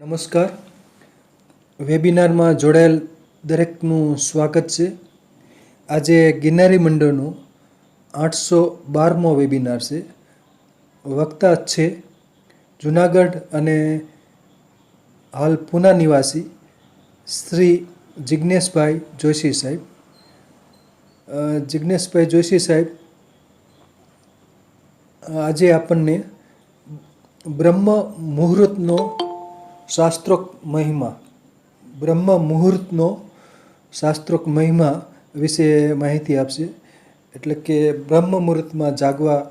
નમસ્કાર. વેબિનારમાં જોડાયેલ દરેકનું સ્વાગત છે. આજે ગિરનારી મંડળનો 812મો વેબિનાર છે. વક્તા છે જુનાગઢ અને હાલ પૂના નિવાસી શ્રી જિજ્ઞેશભાઈ જોશી સાહેબ. જિજ્ઞેશભાઈ જોશી સાહેબ આજે આપણને બ્રહ્મ મુહૂર્તનો શાસ્ત્રોક્ત મહિમા વિશે માહિતી આપશે. એટલે કે બ્રહ્મ મુહૂર્તમાં જાગવા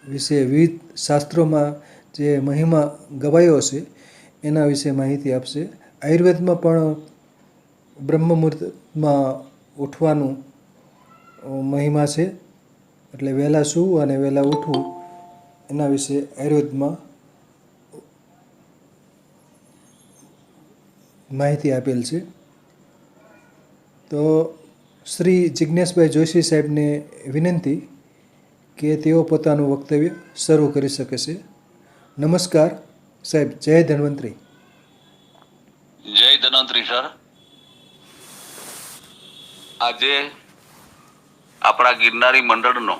વિશે વિવિધ શાસ્ત્રોમાં જે મહિમા ગવાયો છે એના વિશે માહિતી આપશે. આયુર્વેદમાં પણ બ્રહ્મ મુહૂર્તમાં ઉઠવાનું મહિમા છે. એટલે વહેલા સૂવું અને વહેલા ઉઠવું એના વિશે આયુર્વેદમાં માહિતી આપેલ છે. તો શ્રી જિજ્ઞેશભાઈ જોશી સાહેબને વિનંતી કે તેઓ પોતાનું વક્તવ્ય શરૂ કરી શકે છે. નમસ્કાર સાહેબ. જય ધન્વંતરી. જય ધન્વંતરી સર. આજે આપણા ગિરનારી મંડળનો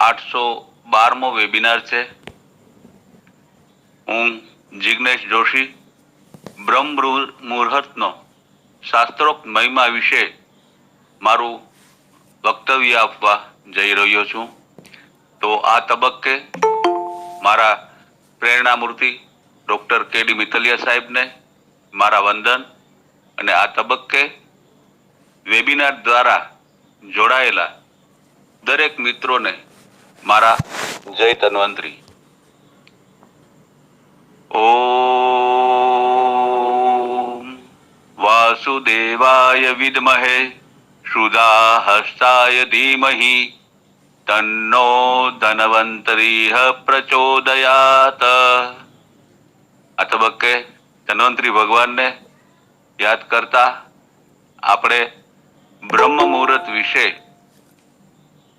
812મો વેબિનાર છે. હું જિજ્ઞેશ જોશી બ્રહ્મ મુહૂર્તનો શાસ્ત્રોક્ત મહિમા વિશે મારું વક્તવ્ય આપવા જઈ રહ્યો છું. તો આ તબક્કે મારા પ્રેરણામૂર્તિ ડૉક્ટર કે.ડી. મિત્તલિયા સાહેબને મારા વંદન અને આ તબક્કે વેબિનાર દ્વારા જોડાયેલા દરેક મિત્રોને મારા જય ધન્વંતરી. ઓમ વાસુદેવાય વિદ્મહે શુદાહસ્તાય ધીમહિ તન્નો ધન્વંતરી પ્રચોદયાત. આ તબક્કે ધન્વંતરી ભગવાનને યાદ કરતા આપણે બ્રહ્મ મુહૂર્ત વિશે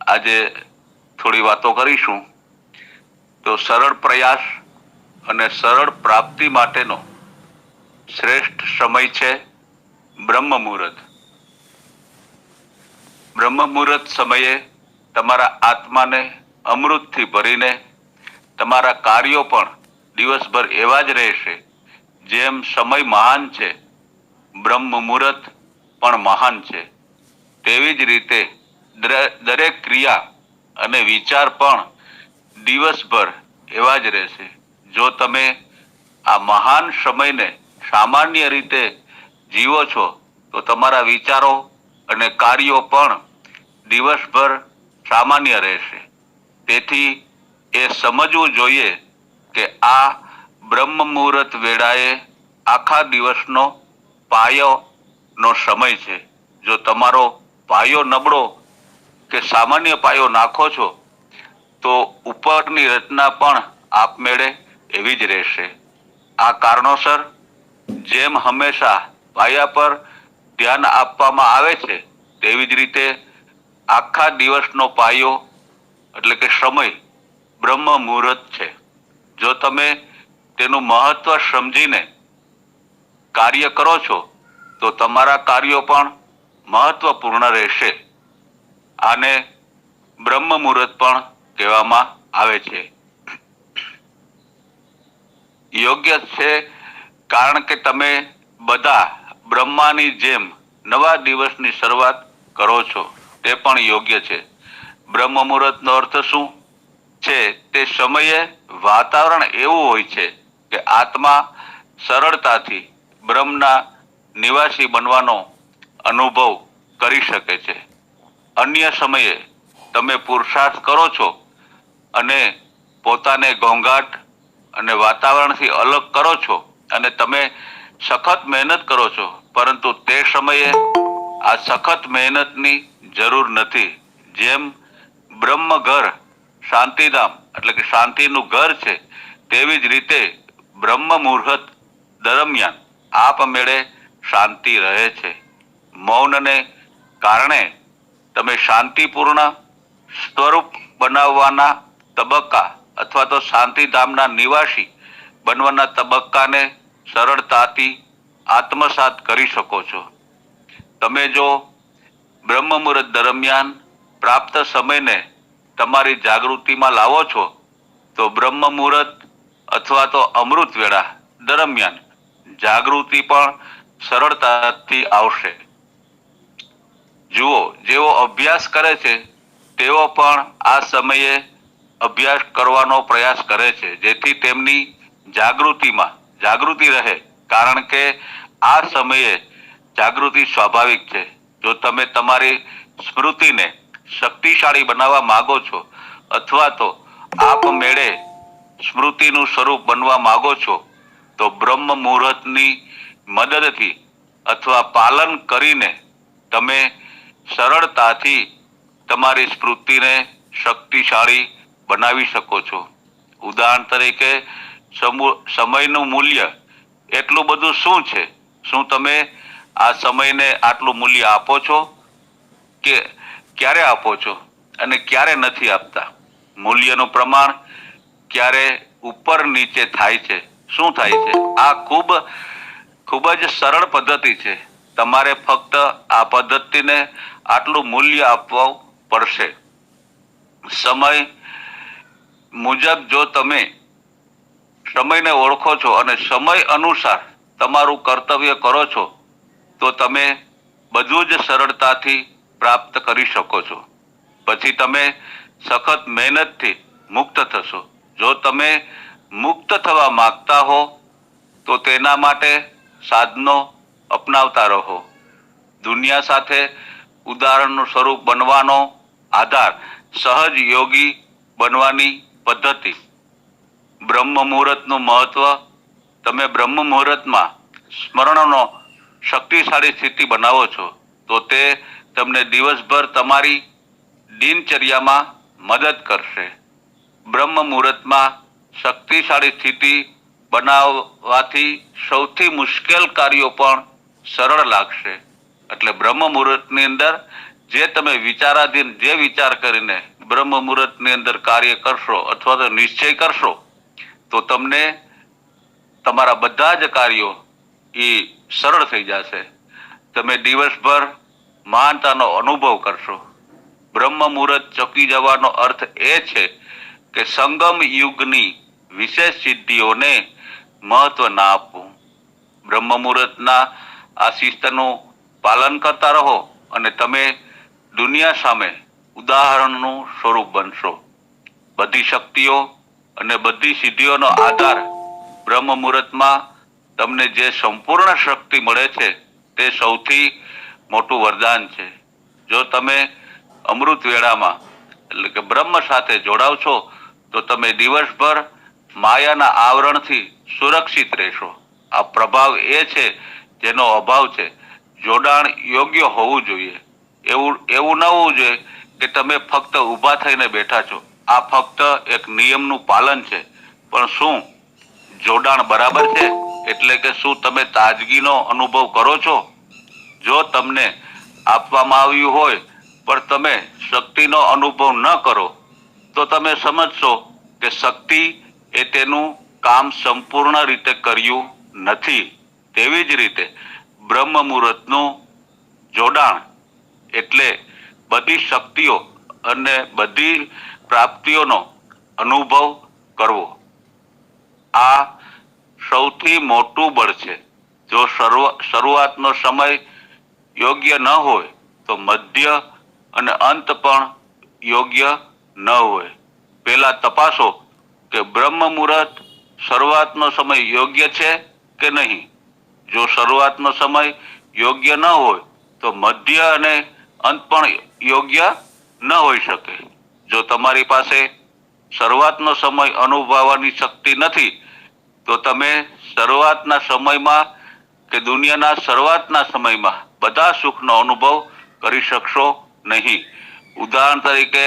આજે થોડી વાતો કરીશું. તો સરળ પ્રયાસ અને સરળ પ્રાપ્તિ માટેનો શ્રેષ્ઠ સમય છે બ્રહ્મ મુહૂર્ત. બ્રહ્મ મુહૂર્ત સમયે તમારા આત્માને અમૃતથી ભરીને તમારા કાર્યો પણ દિવસભર એવા જ રહેશે. જેમ સમય મહાન છે, બ્રહ્મ મુહૂર્ત પણ મહાન છે. તેવી જ રીતે દરેક ક્રિયા અને વિચાર પણ દિવસભર એવા જ રહેશે. જો તમે આ મહાન સમયને સામાન્ય રીતે જીવો છો તો તમારા વિચારો અને કાર્યો પણ દિવસભર સામાન્ય રહેશે. તેથી એ સમજવું જોઈએ કે આ બ્રહ્મ મુહૂર્ત વેળાએ આખા દિવસનો પાયોનો સમય છે. જો તમારો પાયો નબળો કે સામાન્ય પાયો નાખો છો તો ઉપરની રચના પણ આપમેળે એવી જ રહેશે. આ કારણોસર જેમ હંમેશા પાયા પર ધ્યાન આપવામાં આવે છે તેવી જ રીતે આખા દિવસનો પાયો એટલે કે સમય બ્રહ્મ મુહૂર્ત છે. જો તમે તેનું મહત્વ સમજીને કાર્ય કરો છો તો તમારા કાર્યો પણ મહત્વપૂર્ણ રહેશે. આને બ્રહ્મ મુહૂર્ત પણ કહેવામાં આવે છે. યોગ્ય છે કારણ કે તમે બધા બ્રહ્માની જેમ નવા દિવસની શરૂઆત કરો છો. તે પણ યોગ્ય છે. બ્રહ્મ મુહૂર્તનો અર્થ શું છે? તે સમયે વાતાવરણ એવું હોય છે કે આત્મા સરળતાથી બ્રહ્મના નિવાસી બનવાનો અનુભવ કરી શકે છે. અન્ય સમયે તમે પુરુષાર્થ કરો છો અને પોતાને ઘોંઘાટ અને વાતાવરણથી અલગ કરો છો અને તમે સખત મહેનત કરો છો, પરંતુ તે સમયે આ સખત મહેનતની જરૂર નથી. જેમ બ્રહ્મ ઘર શાંતિધામ એટલે કે શાંતિનું ઘર છે, તેવી જ રીતે બ્રહ્મ મુહૂર્ત દરમિયાન આપમેળે શાંતિ રહે છે. મૌનને કારણે તમે શાંતિપૂર્ણ સ્વરૂપ બનાવવાના તબક્કા અથવા તો શાંતિધામના નિવાસી બનવાના તબક્કાને સરળતાથી આત્મસાત કરી શકો છો. તમે જો બ્રહ્મ મુહૂર્ત દરમિયાન પ્રાપ્ત સમયને તમારી જાગૃતિમાં લાવો છો તો બ્રહ્મ મુહૂર્ત અથવા તો અમૃત વેળા દરમિયાન જાગૃતિ પણ સરળતાથી આવશે. જુઓ, જેઓ અભ્યાસ કરે છે તેઓ પણ આ સમયે અભ્યાસ કરવાનો પ્રયાસ કરે છે જેથી તેમની જાગૃતિ રહે, કારણ કે આ સમયે જાગૃતિ સ્વાભાવિક છે. જો તમે તમારી સ્મૃતિને શક્તિશાળી બનાવવા માંગો છો અથવા તો આપમેળે સ્મૃતિનું સ્વરૂપ બનવા માંગો છો તો બ્રહ્મ મુહૂર્તની મદદથી અથવા પાલન કરીને તમે સરળતાથી તમારી સ્મૃતિને શક્તિશાળી બનાવી શકો છો. ઉદાહરણ તરીકે સમયનું મૂલ્ય એટલું બધું શું છે? શું તમે આ સમયને આટલું મૂલ્ય આપો છો કે ક્યારે આપો છો અને ક્યારે નથી આપતા? મૂલ્યનું પ્રમાણ ક્યારે ઉપર નીચે થાય છે? શું થાય છે? આ ખૂબ જ સરળ પદ્ધતિ છે. તમારે ફક્ત આ પદ્ધતિને આટલું મૂલ્ય આપવું પડશે. સમય મુજબ જો તમે સમયને ઓળખો છો અને સમય અનુસાર તમારું કર્તવ્ય કરો છો તો તમે બધું જ સરળતાથી પ્રાપ્ત કરી શકો છો. પછી તમે સખત મહેનતથી મુક્ત થશો. જો તમે મુક્ત થવા માંગતા હો તો તેના માટે સાધનો અપનાવતા રહો. દુનિયા સાથે ઉદાહરણનું સ્વરૂપ બનવાનો આધાર સહજ યોગી બનવાની પદ્ધતિ. બ્રહ્મ મુહૂર્તનું મહત્વ. તમે બ્રહ્મ મુહૂર્તમાં સ્મરણનો શક્તિશાળી સ્થિતિ બનાવો છો તો તે તમને દિવસભર તમારી દિનચર્યામાં મદદ કરશે. બ્રહ્મ મુહૂર્તમાં શક્તિશાળી સ્થિતિ બનાવવાથી સૌથી મુશ્કેલ કાર્યો પણ સરળ લાગશે. એટલે બ્રહ્મ મુહૂર્તની અંદર જે તમે વિચારાધીન જે વિચાર કરીને બ્રહ્મ મુહૂર્તની અંદર કાર્ય કરશો અથવા તો નિશ્ચય કરશો તો તમને તમારા બધા જ કાર્યો એ સરળ થઈ જશે. તમે દિવસભર મહાનતાનો અનુભવ કરશો. બ્રહ્મ મુહૂર્ત ચૂકી જવાનો અર્થ એ છે કે સંગમ યુગની વિશેષ સિદ્ધિઓને મહત્વ ના આપવું. બ્રહ્મ મુહૂર્તના આ શિસ્તનું પાલન કરતા રહો અને તમે દુનિયા સામે ઉદાહરણનું સ્વરૂપ બનશો. બધી શક્તિઓ અને બધી સિદ્ધિઓનો આધાર બ્રહ્મ મુહૂર્તમાં તમને જે સંપૂર્ણ શક્તિ મળે છે તે સૌથી મોટું વરદાન છે. જો તમે અમૃત વેળામાં એટલે કે બ્રહ્મ સાથે જોડાવ છો તો તમે દિવસભર માયાના આવરણથી સુરક્ષિત રહેશો. આ પ્રભાવ એ છે જેનો અભાવ છે. જોડાણ યોગ્ય હોવું જોઈએ. એવું ન હોવું જોઈએ કે તમે ફક્ત ઊભા થઈને બેઠા છો. આ ફક્ત એક નિયમનું પાલન છે. પણ શું જોડાણ બરાબર છે? એટલે કે શું તમે તાજગીનો અનુભવ કરો છો? જો તમને આપવામાં આવ્યું હોય પણ તમે શક્તિનો અનુભવ ન કરો તો તમે સમજશો કે શક્તિ એ તેનું કામ સંપૂર્ણ રીતે કર્યું નથી. તેવી જ રીતે બ્રહ્મ મુહૂર્તનું જોડાણ એટલે બધી શક્તિઓ અને બધી પ્રાપ્તિઓનો અનુભવ કરવો. આ સૌથી મોટું બળ છે. જો શરૂઆતનો સમય યોગ્ય ન હોય તો મધ્ય અને અંત પણ યોગ્ય ન હોય. પહેલા તપાસો કે બ્રહ્મ મુહૂર્ત શરૂઆતનો સમય યોગ્ય છે કે નહીં. જો શરૂઆતનો સમય યોગ્ય ન હોય તો મધ્ય અને અંત પણ યોગ્ય ન હોઈ શકે. જો તમારી પાસે શરૂઆતનો સમય અનુભવવાની શક્તિ નથી તો તમે શરૂઆતના સમયમાં કે દુનિયાના શરૂઆતના સમયમાં બધા સુખનો અનુભવ કરી શકશો નહીં. ઉદાહરણ તરીકે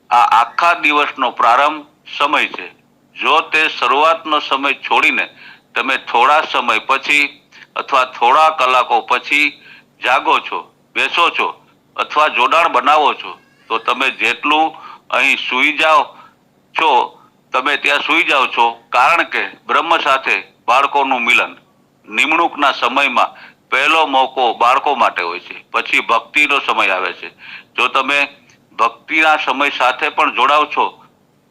આ આખા દિવસનો પ્રારંભ સમય છે. જો તે શરૂઆતનો સમય છોડીને તમે થોડા સમય પછી અથવા થોડા કલાકો પછી જાગો છો, બેસો છો અથવા જોડાણ બનાવો છો તો તમે જેટલું અહીં સૂઈ જાઓ છો તમે ત્યાં સૂઈ જાઓ છો, કારણ કે બ્રહ્મ સાથે બાળકોનું મિલન નિમણૂકના સમયમાં પહેલો મોકો બાળકો માટે હોય છે, પછી ભક્તિનો સમય આવે છે. જો તમે ભક્તિના સમય સાથે પણ જોડાવ છો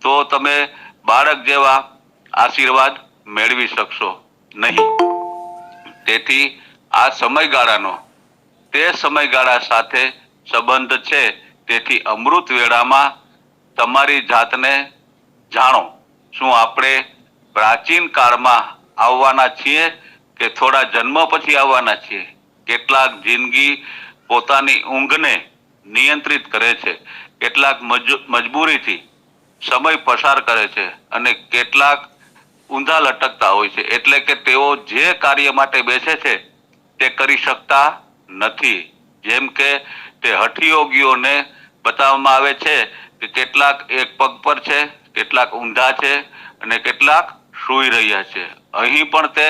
તો તમે બાળક જેવા આશીર્વાદ મેળવી શકશો નહીં. તેથી આ સમયગાળાનો તે સમયગાળા સાથે સંબંધ છે. તેથી અમૃત વેળામાં તમારી જાતને જાણો. શું આપણે પ્રાચીન કાળમાં આવવાના છીએ કે થોડા જન્મ પછી આવવાના છીએ? કેટલાક જિંદગી પોતાની ઊંઘને નિયંત્રિત કરે છે, કેટલાક મજબૂરીથી સમય પસાર કરે છે અને કેટલાક ઊંધા લટકતા હોય છે. એટલે કે તેઓ જે કાર્ય માટે બેસે છે તે કરી શકતા નથી. જેમ કે તે હઠયોગીઓને બતાવવામાં આવે છે કે કેટલાક એક પગ પર છે, કેટલાક ઊંધા છે અને કેટલાક સૂઈ રહ્યા છે. અહીં પણ તે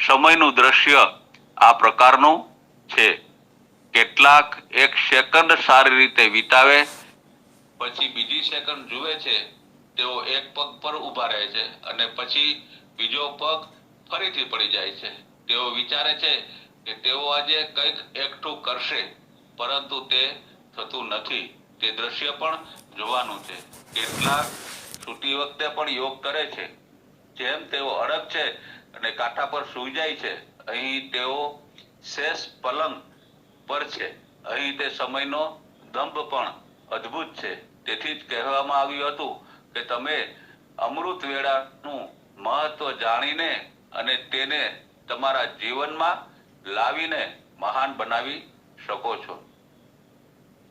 સમયનું દ્રશ્ય આ પ્રકારનું છે. કેટલાક એક સેકન્ડ સારી રીતે વિતાવે પછી બીજી સેકન્ડ જુએ છે, તેઓ એક પગ પર ઊભા રહે છે અને પછી બીજો પગ ફરીથી પડી જાય છે. તેઓ વિચારે છે કે તેઓ આજે કંઈક એકઠું કરશે, પરંતુ તે થતું નથી. તે દ્રશ્ય પણ જોવાનું છે. કેટલાક સૂતી વખતે પણ યોગ કરે છે. જેમ તેઓ અડગ છે અને કાંઠા પર સૂઈ જાય છે, અહીં તેઓ શેષ પલંગ પર છે. અહીં તે સમયનો દંભ પણ અદ્ભુત છે. તેથી જ કહેવામાં આવ્યું હતું કે તમે અમૃત વેળાનું મહત્વ જાણીને અને તેને તમારા જીવનમાં લાવીને મહાન બનાવી શકો છો.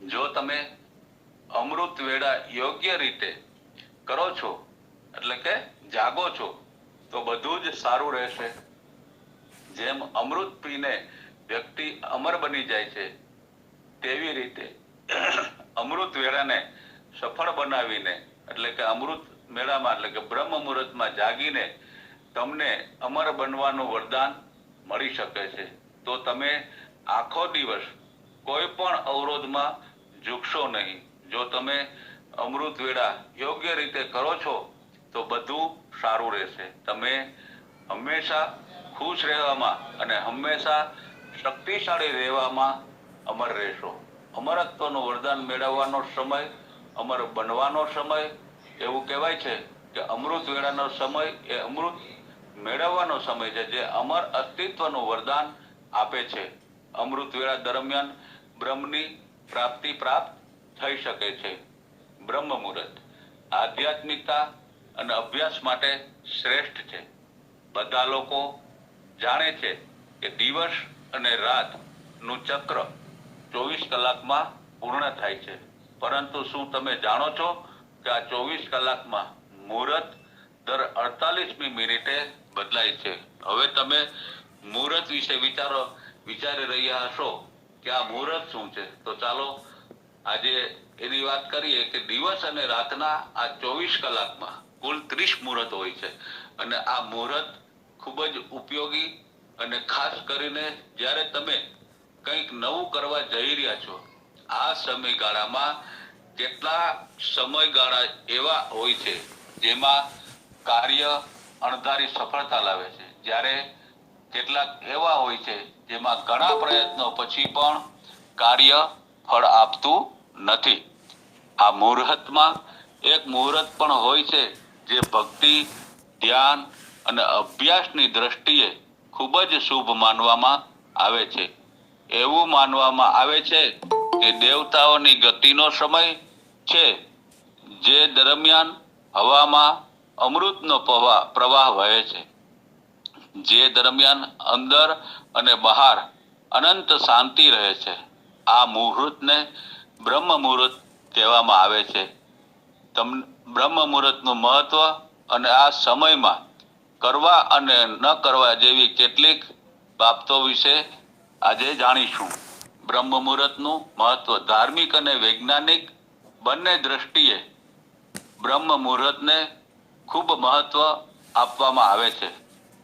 જો તમે અમૃત વેળા યોગ્ય રીતે કરો છો, એટલે કે જાગો છો, તો બધું જ સારું રહેશે. જેમ અમૃત પીને વ્યક્તિ અમર બની જાય છે, તેવી રીતે અમૃત વેળાને સફળ બનાવીને, એટલે કે અમૃત મેળામાં, એટલે કે બ્રહ્મ મુહૂર્તમાં જાગીને તમને અમર બનવાનું વરદાન મળી શકે છે. તો તમે આખો દિવસ કોઈ પણ અવરોધમાં ઝૂકશો નહીં. જો તમે અમૃત વેળા યોગ્ય રીતે કરો છો તો બધું સારું રહેશે. તમે હંમેશા ખુશ રહેવામાં અને હંમેશા શક્તિશાળી રહેવામાં અમર રહેશો. અમરત્વનું વરદાન મેળવવાનો સમય, અમર બનવાનો સમય. એવું કહેવાય છે કે અમૃત વેળાનો સમય એ અમૃત મેળવવાનો સમય છે, જે અમર અસ્તિત્વનું વરદાન આપે છે. અમૃત વેળા દરમિયાન બ્રહ્મની પ્રાપ્તિ પ્રાપ્ત થઈ શકે છે. બ્રહ્મ મુહૂર્ત આધ્યાત્મિકતા અને અભ્યાસ માટે શ્રેષ્ઠ છે. બધા લોકો જાણે છે કે દિવસ અને રાત નું ચક્ર 24 કલાકમાં પૂર્ણ થાય છે, પરંતુ શું તમે જાણો છો કે આ 24 કલાકમાં મુહૂર્ત દર 48મી મિનિટે બદલાય છે? હવે તમે મુહૂર્ત વિશે વિચારી રહ્યા હશો કે આ મુહૂર્ત શું છે. તો ચાલો આજે એની વાત કરીએ કે દિવસ અને રાતના આ 24 કલાકમાં કુલ 30 મુહૂર્ત હોય છે અને આ મુહૂર્ત ખૂબ જ ઉપયોગી અને ખાસ કરીને જ્યારે તમે કંઈક નવું કરવા જઈ રહ્યા છો, આ સમયગાળામાં કેટલા સમયગાળા એવા હોય છે જેમાં કાર્ય અણધારી સફળતા લાવે છે, જ્યારે કેટલાક એવા હોય છે જેમાં ઘણા પ્રયત્નો પછી પણ કાર્ય ફળ આપતું નથી. આ મુહૂર્તમાં એક મુહૂર્ત પણ હોય છે જે ભક્તિ, ધ્યાન અને અભ્યાસની દ્રષ્ટિએ ખૂબ જ શુભ માનવામાં આવે છે. એવું માનવામાં આવે છે કે દેવતાઓની ગતિનો સમય છે, જે દરમિયાન હવામાં અમૃતનો પ્રવાહ વહે છે, જે દરમિયાન અંદર અને બહાર અનંત શાંતિ રહે છે. આ મુહૂર્તને બ્રહ્મ મુહૂર્ત કહેવામાં આવે છે. બ્રહ્મ મુહૂર્તનું મહત્વ અને આ સમયમાં કરવા અને ન કરવા જેવી કેટલીક બાબતો વિશે આજે જાણીશું. બ્રહ્મ મુહૂર્તનું મહત્વ ધાર્મિક અને વૈજ્ઞાનિક બંને દ્રષ્ટિએ બ્રહ્મ મુહૂર્તને ખૂબ મહત્વ આપવામાં આવે છે.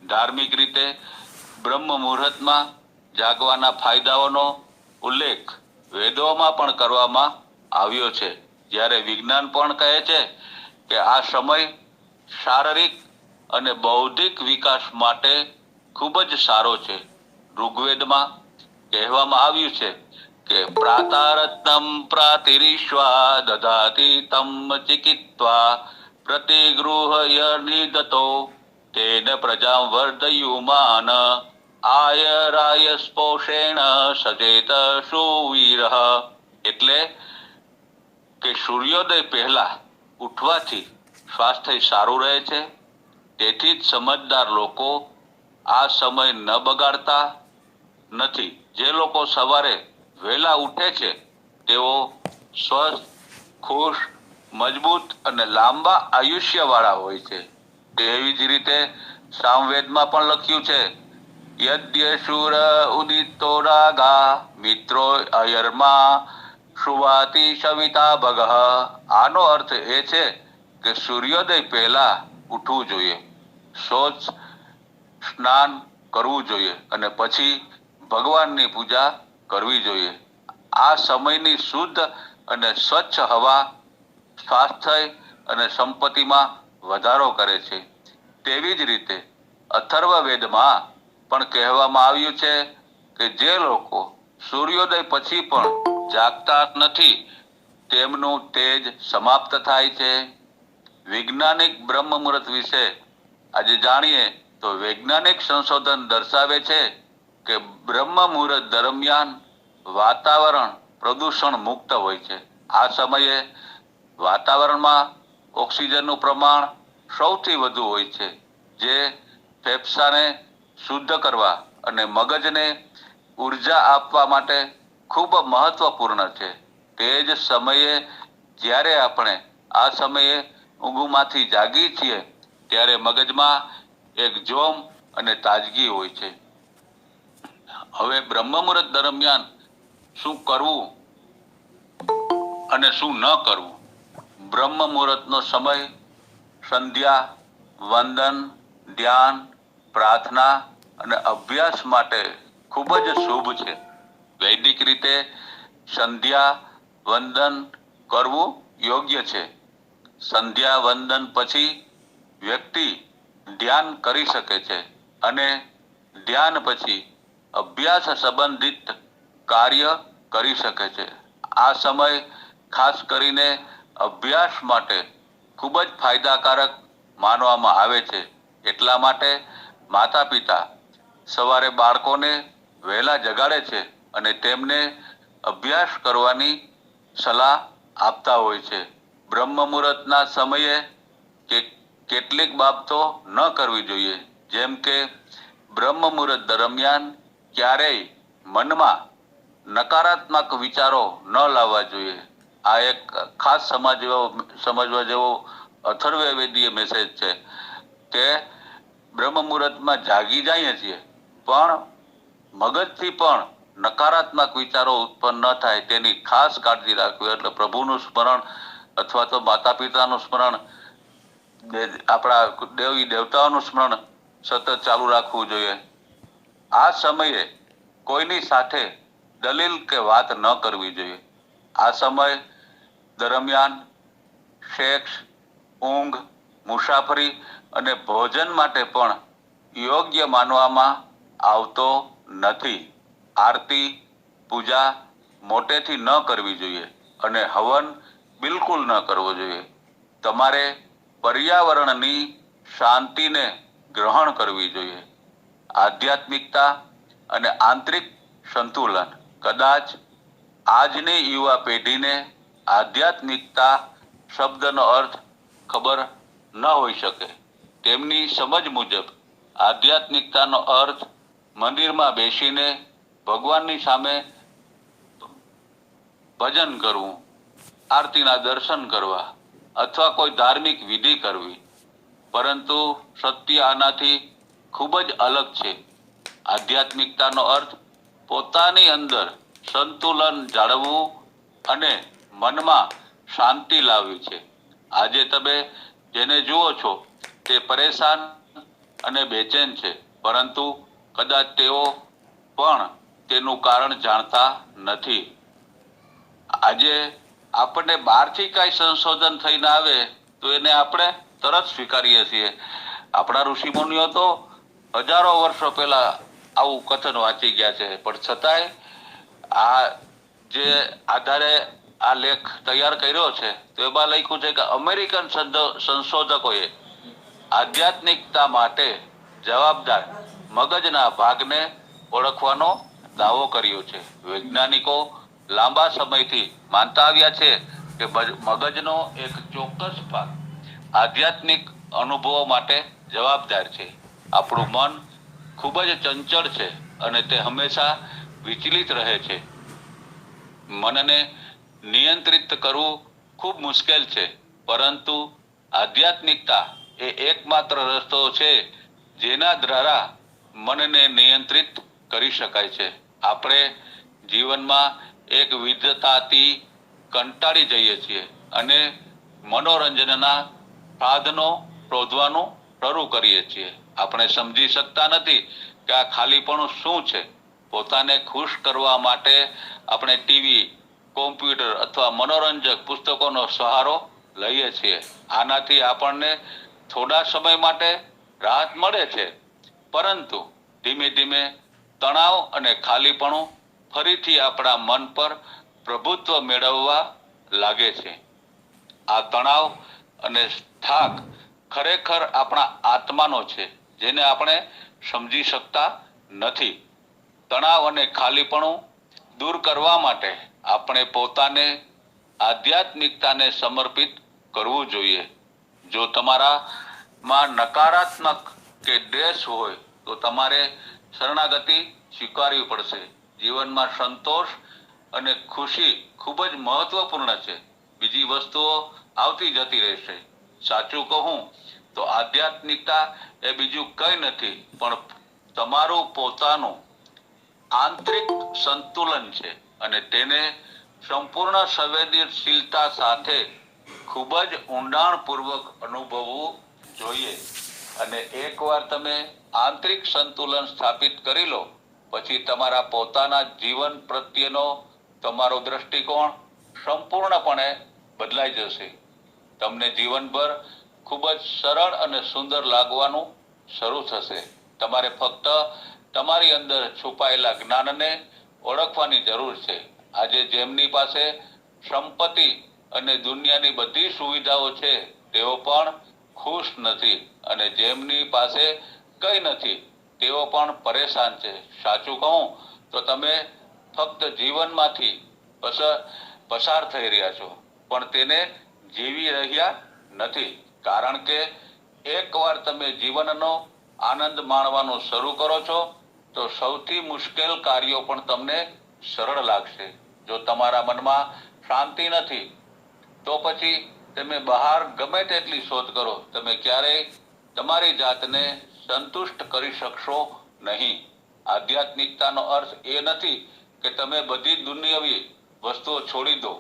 ધાર્મિક રીતે બ્રહ્મ મુહૂર્તમાં જાગવાના ફાયદાઓનો ઉલ્લેખ વેદોમાં પણ કરવામાં આવ્યો છે, જ્યારે વિજ્ઞાન પણ કહે છે કે આ સમય શારીરિક અને બૌદ્ધિક વિકાસ માટે ખૂબ જ સારો છે. ઋગ્વેદમાં કહેવામાં આવ્યું છે કે પ્રાતારત્નમ પ્રાતિરીશ્વા દધાતિ તમ ચિકિત્વા પ્રતિગૃહય નિદતો તેન પ્રજા વર્ધયુમાન આયરાય સ્પોષેણ સચેત સુવીર. એટલે કે સૂર્યોદય પહેલા ઉઠવાથી સ્વાસ્થ્ય સારું રહે છે. તેથી જ સમજદાર લોકો આ સમય ન બગાડતા નથી. જે લોકો સવારે વહેલા ઉઠે છે તેઓ સ્વસ્થ, ખુશ, મજબૂત અને લાંબા આયુષ્ય વાળા હોય છે. તેવી જ રીતે સામવેદમાં પણ લખ્યું છે યદ્ય શૂર ઉદિતો રાગા મિત્રો અયર્મા સુવાતિ સવિતા ભગઃ. આનો અર્થ એ છે કે સૂર્યોદય પહેલા ઉઠવું જોઈએ, શૌચ સ્નાન કરવું જોઈએ અને પછી ભગવાનની પૂજા કરવી જોઈએ. આ સમયની શુદ્ધ અને સ્વચ્છ હવા સ્વાસ્થ્ય અને સંપત્તિમાં વધારો કરે છે. તેવી જ રીતે અથર્વવેદમાં પણ કહેવામાં આવ્યું છે કે જે લોકો સૂર્યોદય પછી પણ જાગતા નથી તેમનું તેજ સમાપ્ત થાય છે. વૈજ્ઞાનિક બ્રહ્મ મુહૂર્ત વિશે આજે જાણીએ તો વૈજ્ઞાનિક સંશોધન દર્શાવે છે કે બ્રહ્મ મુહૂર્ત દરમિયાન વાતાવરણ પ્રદૂષણ મુક્ત હોય છે. આ સમયે વાતાવરણમાં ઓક્સિજનનું પ્રમાણ સૌથી વધુ હોય છે, જે ફેફસાને શુદ્ધ કરવા અને મગજને ઉર્જા આપવા માટે ખૂબ મહત્વપૂર્ણ છે. તે જ સમયે જ્યારે આપણે આ સમયે ઊંઘમાંથી જાગી છીએ ત્યારે મગજમાં એક જોમ અને તાજગી હોય છે. હવે બ્રહ્મ મુહૂર્ત દરમિયાન શું કરવું અને શું ન કરવું. બ્રહ્મ મુહૂર્તનો સમય સંધ્યા, વંદન, ધ્યાન, પ્રાર્થના અને અભ્યાસ માટે ખૂબ જ શુભ છે. વૈદિક રીતે સંધ્યા વંદન કરવું યોગ્ય છે. સંધ્યા વંદન પછી વ્યક્તિ ધ્યાન કરી શકે છે અને ધ્યાન પછી અભ્યાસ સંબંધિત કાર્ય કરી શકે છે. આ સમય ખાસ કરીને અભ્યાસ માટે ખૂબ જ ફાયદાકારક માનવામાં આવે છે. એટલા માટે માતા પિતા સવારે બાળકોને વહેલા જગાડે છે અને તેમને અભ્યાસ કરવાની સલાહ આપતા હોય છે. બ્રહ્મ મુહૂર્તના સમયે કેટલીક બાબતો ન કરવી જોઈએ, જેમ કે બ્રહ્મ મુહૂર્ત દરમિયાન ક્યારેય મનમાં નકારાત્મક વિચારો ન લાવવા જોઈએ. આ એક ખાસ સમજવા જેવો અથર્વવેદીય મેસેજ છે કે બ્રહ્મ મુહૂર્તમાં જાગી જઈએ છીએ પણ મગજથી પણ નકારાત્મક વિચારો ઉત્પન્ન ન થાય તેની ખાસ કાળજી રાખવી. એટલે પ્રભુનું સ્મરણ અથવા તો માતા પિતાનું સ્મરણ, આપણા દેવી દેવતાઓનું સ્મરણ સતત ચાલુ રાખવું જોઈએ. આ સમયે કોઈની સાથે દલીલ કે વાત ન કરવી જોઈએ. આ સમય દરમિયાન સેક્સ, ઊંઘ, મુસાફરી અને ભોજન માટે પણ યોગ્ય માનવામાં આવતો નથી. આરતી, પૂજા મોટેથી ન કરવી જોઈએ અને હવન બિલકુલ ન કરવો જોઈએ. તમારે પર્યાવરણની શાંતિને ગ્રહણ કરવી જોઈએ. આધ્યાત્મિકતા અને આંતરિક સંતુલન. કદાચ આજની યુવા પેઢીને આધ્યાત્મિકતા શબ્દનો અર્થ ખબર ન હોઈ શકે. તેમની સમજ મુજબ આધ્યાત્મિકતાનો અર્થ મંદિરમાં બેસીને ભગવાનની સામે ભજન કરવું, આરતીના દર્શન કરવા અથવા કોઈ ધાર્મિક વિધિ કરવી. પરંતુ સત્ય આનાથી ખૂબ જ અલગ છે. આધ્યાત્મિકતાનો અર્થ પોતાની અંદર સંતુલન જાળવવું અને મનમાં શાંતિ લાવવી છે. આજે તમે જેને જુઓ છો તે પરેશાન અને બેચેન છે, પરંતુ કદાચ તેઓ પણ તેનું કારણ જાણતા નથી. આજે આપણને બહારથી કાંઈ સંશોધન થઈને આવે તો એને આપણે તરત સ્વીકારીએ છીએ. આપણા ઋષિમુનિઓ તો હજારો વર્ષો પહેલા આવું કથન વાંચી ગયા છે, પણ છતાંય આ જે આધારે આ લેખ તૈયાર કર્યો છે તો એમાં લખ્યું છે કે અમેરિકન સંશોધકોએ આધ્યાત્મિકતા માટે જવાબદાર મગજના ભાગને ઓળખવાનો દાવો કર્યો છે. વૈજ્ઞાનિકો લાંબા સમયથી માનતા આવ્યા છે કે મગજનો એક ચોક્કસ ભાગ આધ્યાત્મિક અનુભવો માટે જવાબદાર છે. આપણું મન ખૂબ જ ચંચળ છે અને તે હંમેશા વિચલિત રહે છે. મનને નિયંત્રિત કરવું ખૂબ મુશ્કેલ છે, પરંતુ આધ્યાત્મિકતા એ એકમાત્ર રસ્તો છે જેના દ્વારા મનને નિયંત્રિત કરી શકાય છે. આપણે જીવનમાં એક વિધતાથી કંટાળી જઈએ છીએ અને મનોરંજનના સાધનો શોધવાનું શરૂ કરીએ છીએ. આપણે સમજી શકતા નથી કે આ ખાલીપણું શું છે. પોતાને ખુશ કરવા માટે આપણે ટીવી, કોમ્પ્યુટર અથવા મનોરંજક પુસ્તકોનો સહારો લઈએ છીએ. આનાથી આપણને થોડા સમય માટે રાહત મળે છે, પરંતુ ધીમે ધીમે તણાવ અને ખાલીપણું ફરીથી આપણા મન પર પ્રભુત્વ મેળવવા લાગે છે. આ તણાવ અને થાક ખરેખર આપણા આત્માનો છે, જેને આપણે સમજી શકતા નથી. તણાવ અને ખાલીપણું દૂર કરવા માટે આપણે પોતાને આધ્યાત્મિકતાને સમર્પિત કરવું જોઈએ. જો તમારામાં નકારાત્મક કે દ્વેષ હોય તો તમારે શરણાગતિ સ્વીકારવી પડશે. જીવનમાં સંતોષ અને ખુશી ખૂબ જ મહત્વપૂર્ણ છે. બીજી વસ્તુઓ આવતી જતી રહેશે. સાચું કહું તો આધ્યાત્મિકતા એ બીજું કંઈ નથી પણ તમારું પોતાનું આંતરિક સંતુલન છે અને તેને સંપૂર્ણ સંવેદનશીલતા સાથે ખૂબ જ ઊંડાણપૂર્વક અનુભવવું જોઈએ. અને એકવાર તમે આંતરિક સંતુલન સ્થાપિત કરી લો પછી તમારા પોતાના જીવન પ્રત્યેનો તમારો દ્રષ્ટિકોણ સંપૂર્ણપણે બદલાઈ જશે. તમને જીવનભર ખૂબ જ સરળ અને સુંદર લાગવાનું શરૂ થશે. તમારે ફક્ત તમારી અંદર છુપાયેલા જ્ઞાનને ઓળખવાની જરૂર છે. આજે જેમની પાસે સંપત્તિ અને દુનિયાની બધી સુવિધાઓ છે તેઓ પણ ખુશ નથી, અને જેમની પાસે કંઈ નથી તેઓ પણ પરેશાન છે. સાચું કહું તો તમે ફક્ત જીવનમાંથી પસાર થઈ રહ્યા છો, પણ તેને જીવી રહ્યા નથી. કારણ કે એકવાર તમે જીવનનો આનંદ માણવાનું શરૂ કરો છો તો સૌથી મુશ્કેલ કાર્યો પણ તમને સરળ લાગશે. જો તમારા મનમાં શાંતિ નથી તો પછી તમે બહાર ગમે તેટલી શોધ કરો, તમે ક્યારેય તમારી જાતને સંતુષ્ટ કરી શકશો નહીં. આધ્યાત્મિકતાનો અર્થ એ નથી કે તમે બધી દુનિયાવી વસ્તુઓ છોડી દો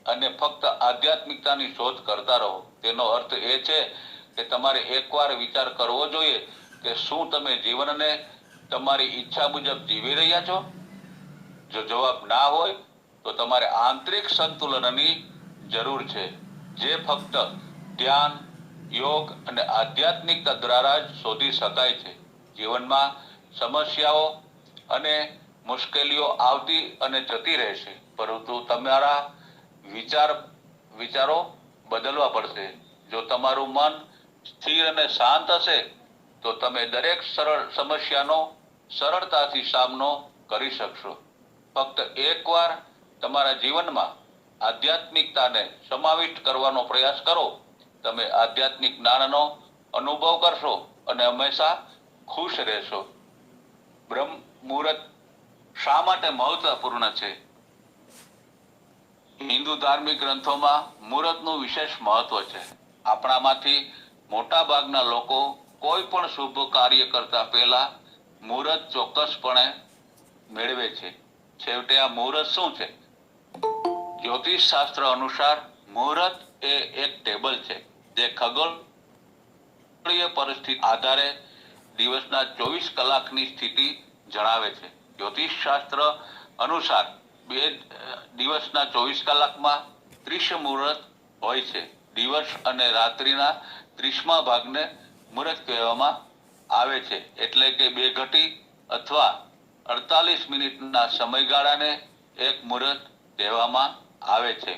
અને ફક્ત આધ્યાત્મિકતાની શોધ કરતા રહો. તેનો અર્થ એ છે કે તમારે એકવાર વિચાર કરવો જોઈએ કે શું તમે જીવનને તમારી ઈચ્છા મુજબ જીવી રહ્યા છો? જો જવાબ ના હોય તો તમારે આંતરિક સંતુલનની જરૂર છે, જે ફક્ત ધ્યાન, યોગ અને આધ્યાત્મિકતા દ્વારા જ શોધી શકાય છે. જીવનમાં સમસ્યાઓ અને મુશ્કેલીઓ આવતી અને જતી રહેશે, પરંતુ તમારા વિચારો બદલવા પડશે. જો તમારું મન સ્થિર અને શાંત હશે તો તમે દરેક સમસ્યાનો સરળતાથી સામનો કરી શકશો. ફક્ત એકવાર તમારા જીવનમાં આધ્યાત્મિકતાને સમાવિષ્ટ કરવાનો પ્રયાસ કરો, તમે આધ્યાત્મિક જ્ઞાનનો અનુભવ કરશો અને હંમેશા ખુશ રહેશો. બ્રહ્મ મુહૂર્ત શા માટે મહત્વપૂર્ણ છે? હિન્દુ ધાર્મિક ગ્રંથોમાં મુહૂર્તનું વિશેષ મહત્વ છે. આપણામાંથી મોટા ભાગના લોકો કોઈ પણ શુભ કાર્ય કરતા પહેલા મુહૂર્ત ચોક્કસપણે મેળવે છે. છેવટે આ મુહૂર્ત શું છે? જ્યોતિષ શાસ્ત્ર અનુસાર મુહૂર્ત એ એક ટેબલ છે જે ખગોળીય પરિસ્થિતિ આધારે દિવસના 24 કલાકની સ્થિતિ જણાવે છે. જ્યોતિષ શાસ્ત્ર અનુસાર દિવસના 24 કલાકમાં 30 મુહૂર્ત હોય છે. દિવસ અને રાત્રિના 30મા ભાગને મુહૂર્ત કહેવામાં આવે છે. એટલે કે 2 ઘટી અથવા 48 મિનિટના સમયગાળાને એક મુહૂર્ત કહેવામાં આવે છે.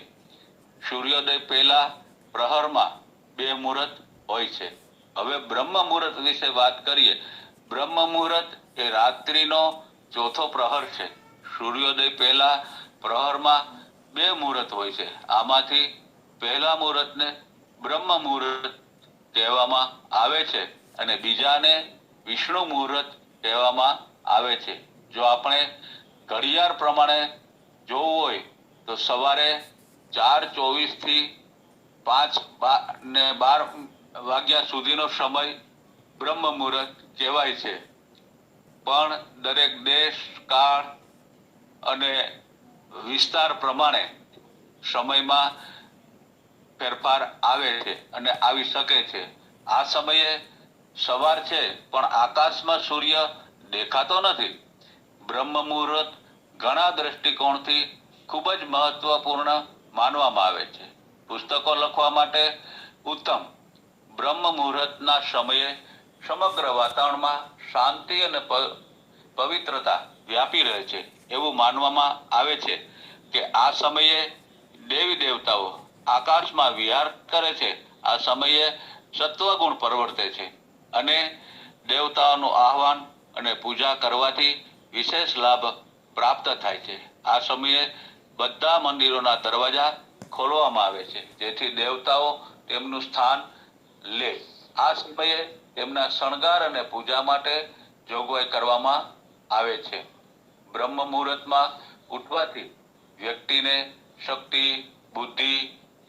સૂર્યોદય પહેલા પ્રહરમાં 2 મુહૂર્ત હોય છે. હવે બ્રહ્મ મુહૂર્ત વિશે વાત કરીએ. બ્રહ્મ મુહૂર્ત એ રાત્રિનો ચોથો પ્રહર છે. સૂર્યોદય પહેલા પ્રહરમાં 2 મુહૂર્ત હોય છે. આમાંથી પહેલા મુહૂર્તને બ્રહ્મ મુહૂર્ત કહેવામાં આવે છે અને બીજાને વિષ્ણુ મુહૂર્ત કહેવામાં આવે છે. જો આપણે ઘડિયાળ પ્રમાણે જોવું હોય તો સવારે 4:24 થી 5:12 વાગ્યા સુધીનો સમય બ્રહ્મ મુહૂર્ત કહેવાય છે. પણ દરેક દેશ, કાળ અને વિસ્તાર પ્રમાણે સમયમાં ફેરફાર આવે છે અને આવી શકે છે. આ સમયે સવાર છે પણ આકાશમાં સૂર્ય દેખાતો નથી. બ્રહ્મ મુહૂર્ત ઘણા દ્રષ્ટિકોણથી ખૂબ જ મહત્વપૂર્ણ માનવામાં આવે છે. પુસ્તકો લખવા માટે ઉત્તમ. બ્રહ્મ મુહૂર્તના સમયે સમગ્ર વાતાવરણમાં શાંતિ અને પવિત્રતા વ્યાપી રહે છે. એવું માનવામાં આવે છે કે આ સમયે દેવી દેવતાઓ આકાશમાં વિહાર કરે છે. આ સમયે સત્વગુણ પ્રવર્તે છે અને દેવતાઓનું આહવાન અને પૂજા કરવાથી વિશેષ લાભ પ્રાપ્ત થાય છે. આ સમયે બધા મંદિરોના દરવાજા ખોલવામાં આવે છે જેથી દેવતાઓ તેમનું સ્થાન લે. આ સમયે તેમના શણગાર અને પૂજા માટે જોગવાઈ કરવામાં આવે છે. બ્રહ્મ મુહૂર્તમાં ઉઠવાથી વ્યક્તિને શક્તિ, બુદ્ધિ,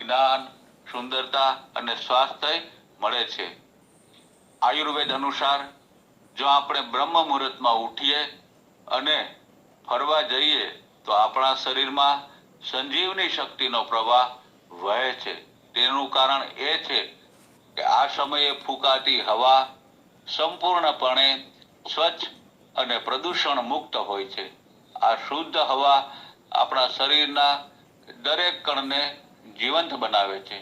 જ્ઞાન, સુંદરતા અને સ્વાસ્થ્ય મળે છે. આયુર્વેદ અનુસાર જો આપણે બ્રહ્મ મુહૂર્તમાં ઉઠીએ અને ફરવા જઈએ તો આપણા શરીરમાં સંજીવની શક્તિનો પ્રવાહ વહે છે. તેનું કારણ એ છે કે આ સમયે ફૂંકાતી હવા સંપૂર્ણપણે સ્વચ્છ અને પ્રદૂષણ મુક્ત હોય છે. આ શુદ્ધ હવા આપણા શરીરના દરેક કણને જીવંત બનાવે છે.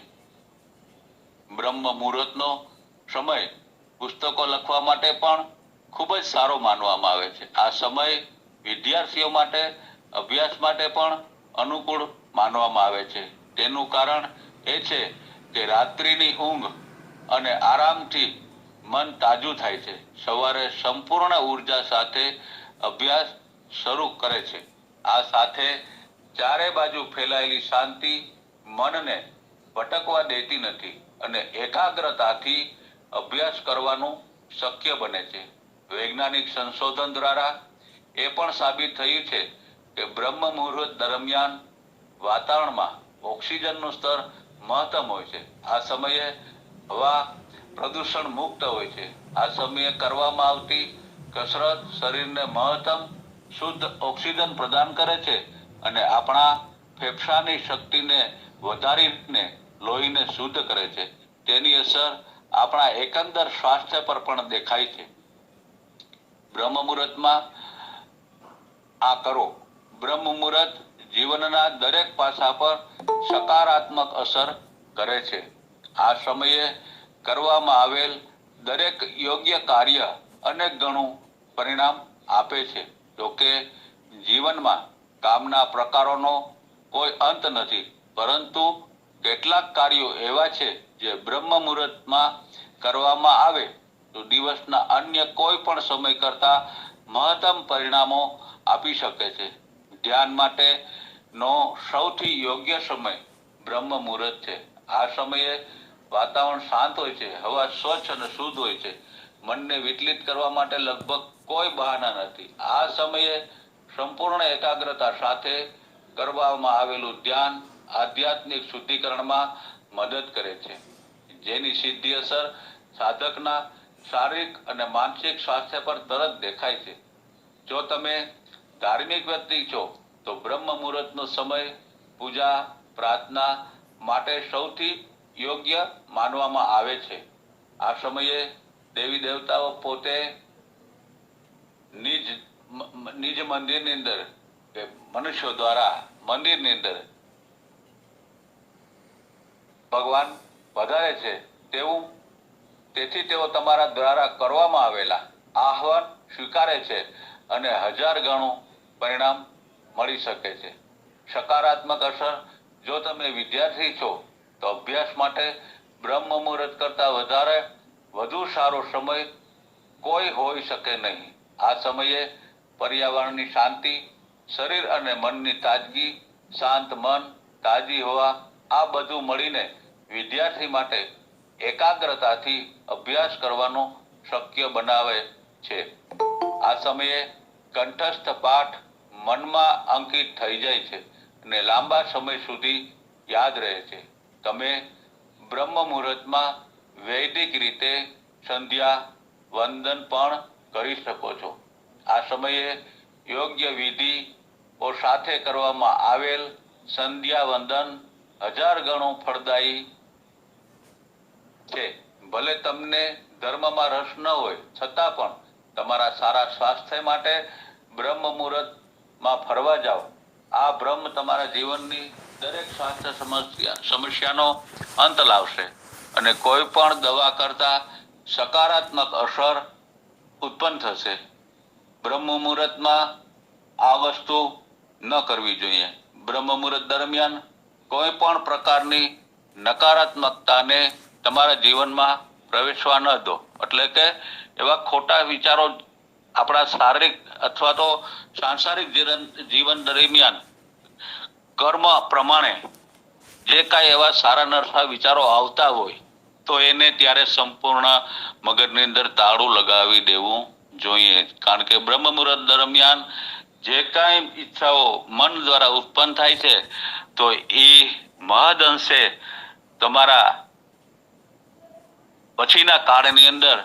બ્રહ્મ મુહૂર્તનો સમય પુસ્તકો લખવા માટે પણ ખૂબ જ સારો માનવામાં આવે છે. આ સમય વિદ્યાર્થીઓ માટે અભ્યાસ માટે પણ અનુકૂળ માનવામાં આવે છે. તેનું કારણ એ છે કે રાત્રિની ઊંઘ અને આરામથી મન તાજું થાય છે. સવારે સંપૂર્ણ ઉર્જા સાથે અભ્યાસ શરૂ કરે છે. આ સાથે ચારે બાજુ ફેલાયેલી શાંતિ મનને ભટકવા દેતી નથી અને એકાગ્રતાથી અભ્યાસ કરવાનું શક્ય બને છે. વૈજ્ઞાનિક સંશોધન દ્વારા એ પણ સાબિત થયું છે કે બ્રહ્મ મુહૂર્ત દરમિયાન વાતાવરણમાં ઓક્સિજનનું સ્તર મહત્તમ હોય છે. આ સમયે હવા પ્રદૂષણ મુક્ત હોય છે. આ સમયે કરવામાં આવતી કસરત શરીરને મહત્તમ શુદ્ધ ઓક્સિજન પ્રદાન કરે છે અને આપણા ફેફસાની શક્તિને વધારીને લોહીને શુદ્ધ કરે છે. તેની અસર આપણા એકંદર સ્વાસ્થ્ય પર પણ દેખાય છે. બ્રહ્મ મુહૂર્તમાં આ કરો. બ્રહ્મ મુહૂર્ત જીવનના દરેક પાસા પર સકારાત્મક અસર કરે છે. આ સમયે કરવામાં આવેલ દરેક યોગ્ય કાર્ય અનેક ગણું પરિણામ આપે છે. જોકે જીવનમાં કામના પ્રકારોનો કોઈ અંત નથી, પરંતુ કેટલાક કાર્યો એવા છે જે બ્રહ્મ મુહૂર્તમાં કરવામાં આવે તો દિવસના અન્ય કોઈ પણ સમય કરતા મહત્તમ પરિણામો આપી શકે છે. ધ્યાન માટેનો સૌથી યોગ્ય સમય બ્રહ્મ મુહૂર્ત છે. આ સમયે વાતાવરણ શાંત હોય છે, હવા સ્વચ્છ અને શુદ્ધ હોય છે. મનને વિચલિત કરવા માટે લગભગ કોઈ બહાના નથી. આ સમયે સંપૂર્ણ એકાગ્રતા સાથે કરવામાં આવેલું ધ્યાન આધ્યાત્મિક શુદ્ધિકરણમાં મદદ કરે છે, જેની સીધી અસર સાધકના શારીરિક અને માનસિક સ્વાસ્થ્ય પર તરત દેખાય છે. જો તમે ધાર્મિક વ્યક્તિ છો તો બ્રહ્મ મુહૂર્તનો સમય પૂજા પ્રાર્થના માટે સૌથી યોગ્ય માનવામાં આવે છે. આ સમયે દેવી દેવતાઓ પોતે નિજ મંદિરની અંદર મનુષ્યો દ્વારા મંદિરની અંદર ભગવાન વધારે છે તેથી તેઓ તમારા દ્વારા કરવામાં આવેલા આહવાન સ્વીકારે છે અને 1000 ગણું પરિણામ મળી શકે છે. સકારાત્મક અસર: જો તમે વિદ્યાર્થી છો તો અભ્યાસ માટે બ્રહ્મ મુહૂર્ત કરતા વધુ સારો સમય કોઈ હોઈ શકે નહીં. આ સમયે પર્યાવરણની શાંતિ, શરીર અને મનની તાજગી, શાંત મન, તાજી હવા, આ બધું મળીને વિદ્યાર્થી માટે એકાગ્રતાથી અભ્યાસ કરવાનું શક્ય બનાવે છે. આ સમયે કંઠસ્થ પાઠ મનમાં અંકિત થઈ જાય છે અને લાંબા સમય સુધી યાદ રહે છે. તમે બ્રહ્મ મુહૂર્તમાં વૈદિક રીતે સંધ્યા વંદન પણ કરી શકો છો. આ સમયે યોગ્ય વિધિઓ સાથે કરવામાં આવેલ સંધ્યા વંદન 1000 ગણું ફળદાયી છે. ભલે તમને ધર્મમાં રસ ન હોય છતાં પણ તમારા સારા સ્વાસ્થ્ય માટે બ્રહ્મ મુહૂર્તમાં ફરવા જાઓ. આ બ્રહ્મ તમારા જીવનની દરેક સ્વાસ્થ્ય સમસ્યાનો અંત લાવશે અને કોઈ પણ દવા કરતા સકારાત્મક અસર ઉત્પન્ન થશે. બ્રહ્મ મુહૂર્તમાં આ વસ્તુ ન કરવી જોઈએ. બ્રહ્મ મુહૂર્ત દરમિયાન કોઈ પણ પ્રકારની નકારાત્મકતાને તમારા જીવનમાં પ્રવેશવા ન દો. એટલે કે એવા ખોટા વિચારો આપણા શારીરિક અથવા તો સાંસારિક જીવન દરમિયાન કર્મ પ્રમાણે જે કાંઈ એવા સારા નરસા વિચારો આવતા હોય તો એને ત્યારે સંપૂર્ણ મગજની અંદર તાળું લગાવી દેવું જોઈએ. કારણ કે બ્રહ્મ મુહૂર્ત દરમિયાન જે કાંઈ ઈચ્છાઓ મન દ્વારા ઉત્પન્ન થાય છે તો એ મહદ અંશે તમારા પછીના કાળની અંદર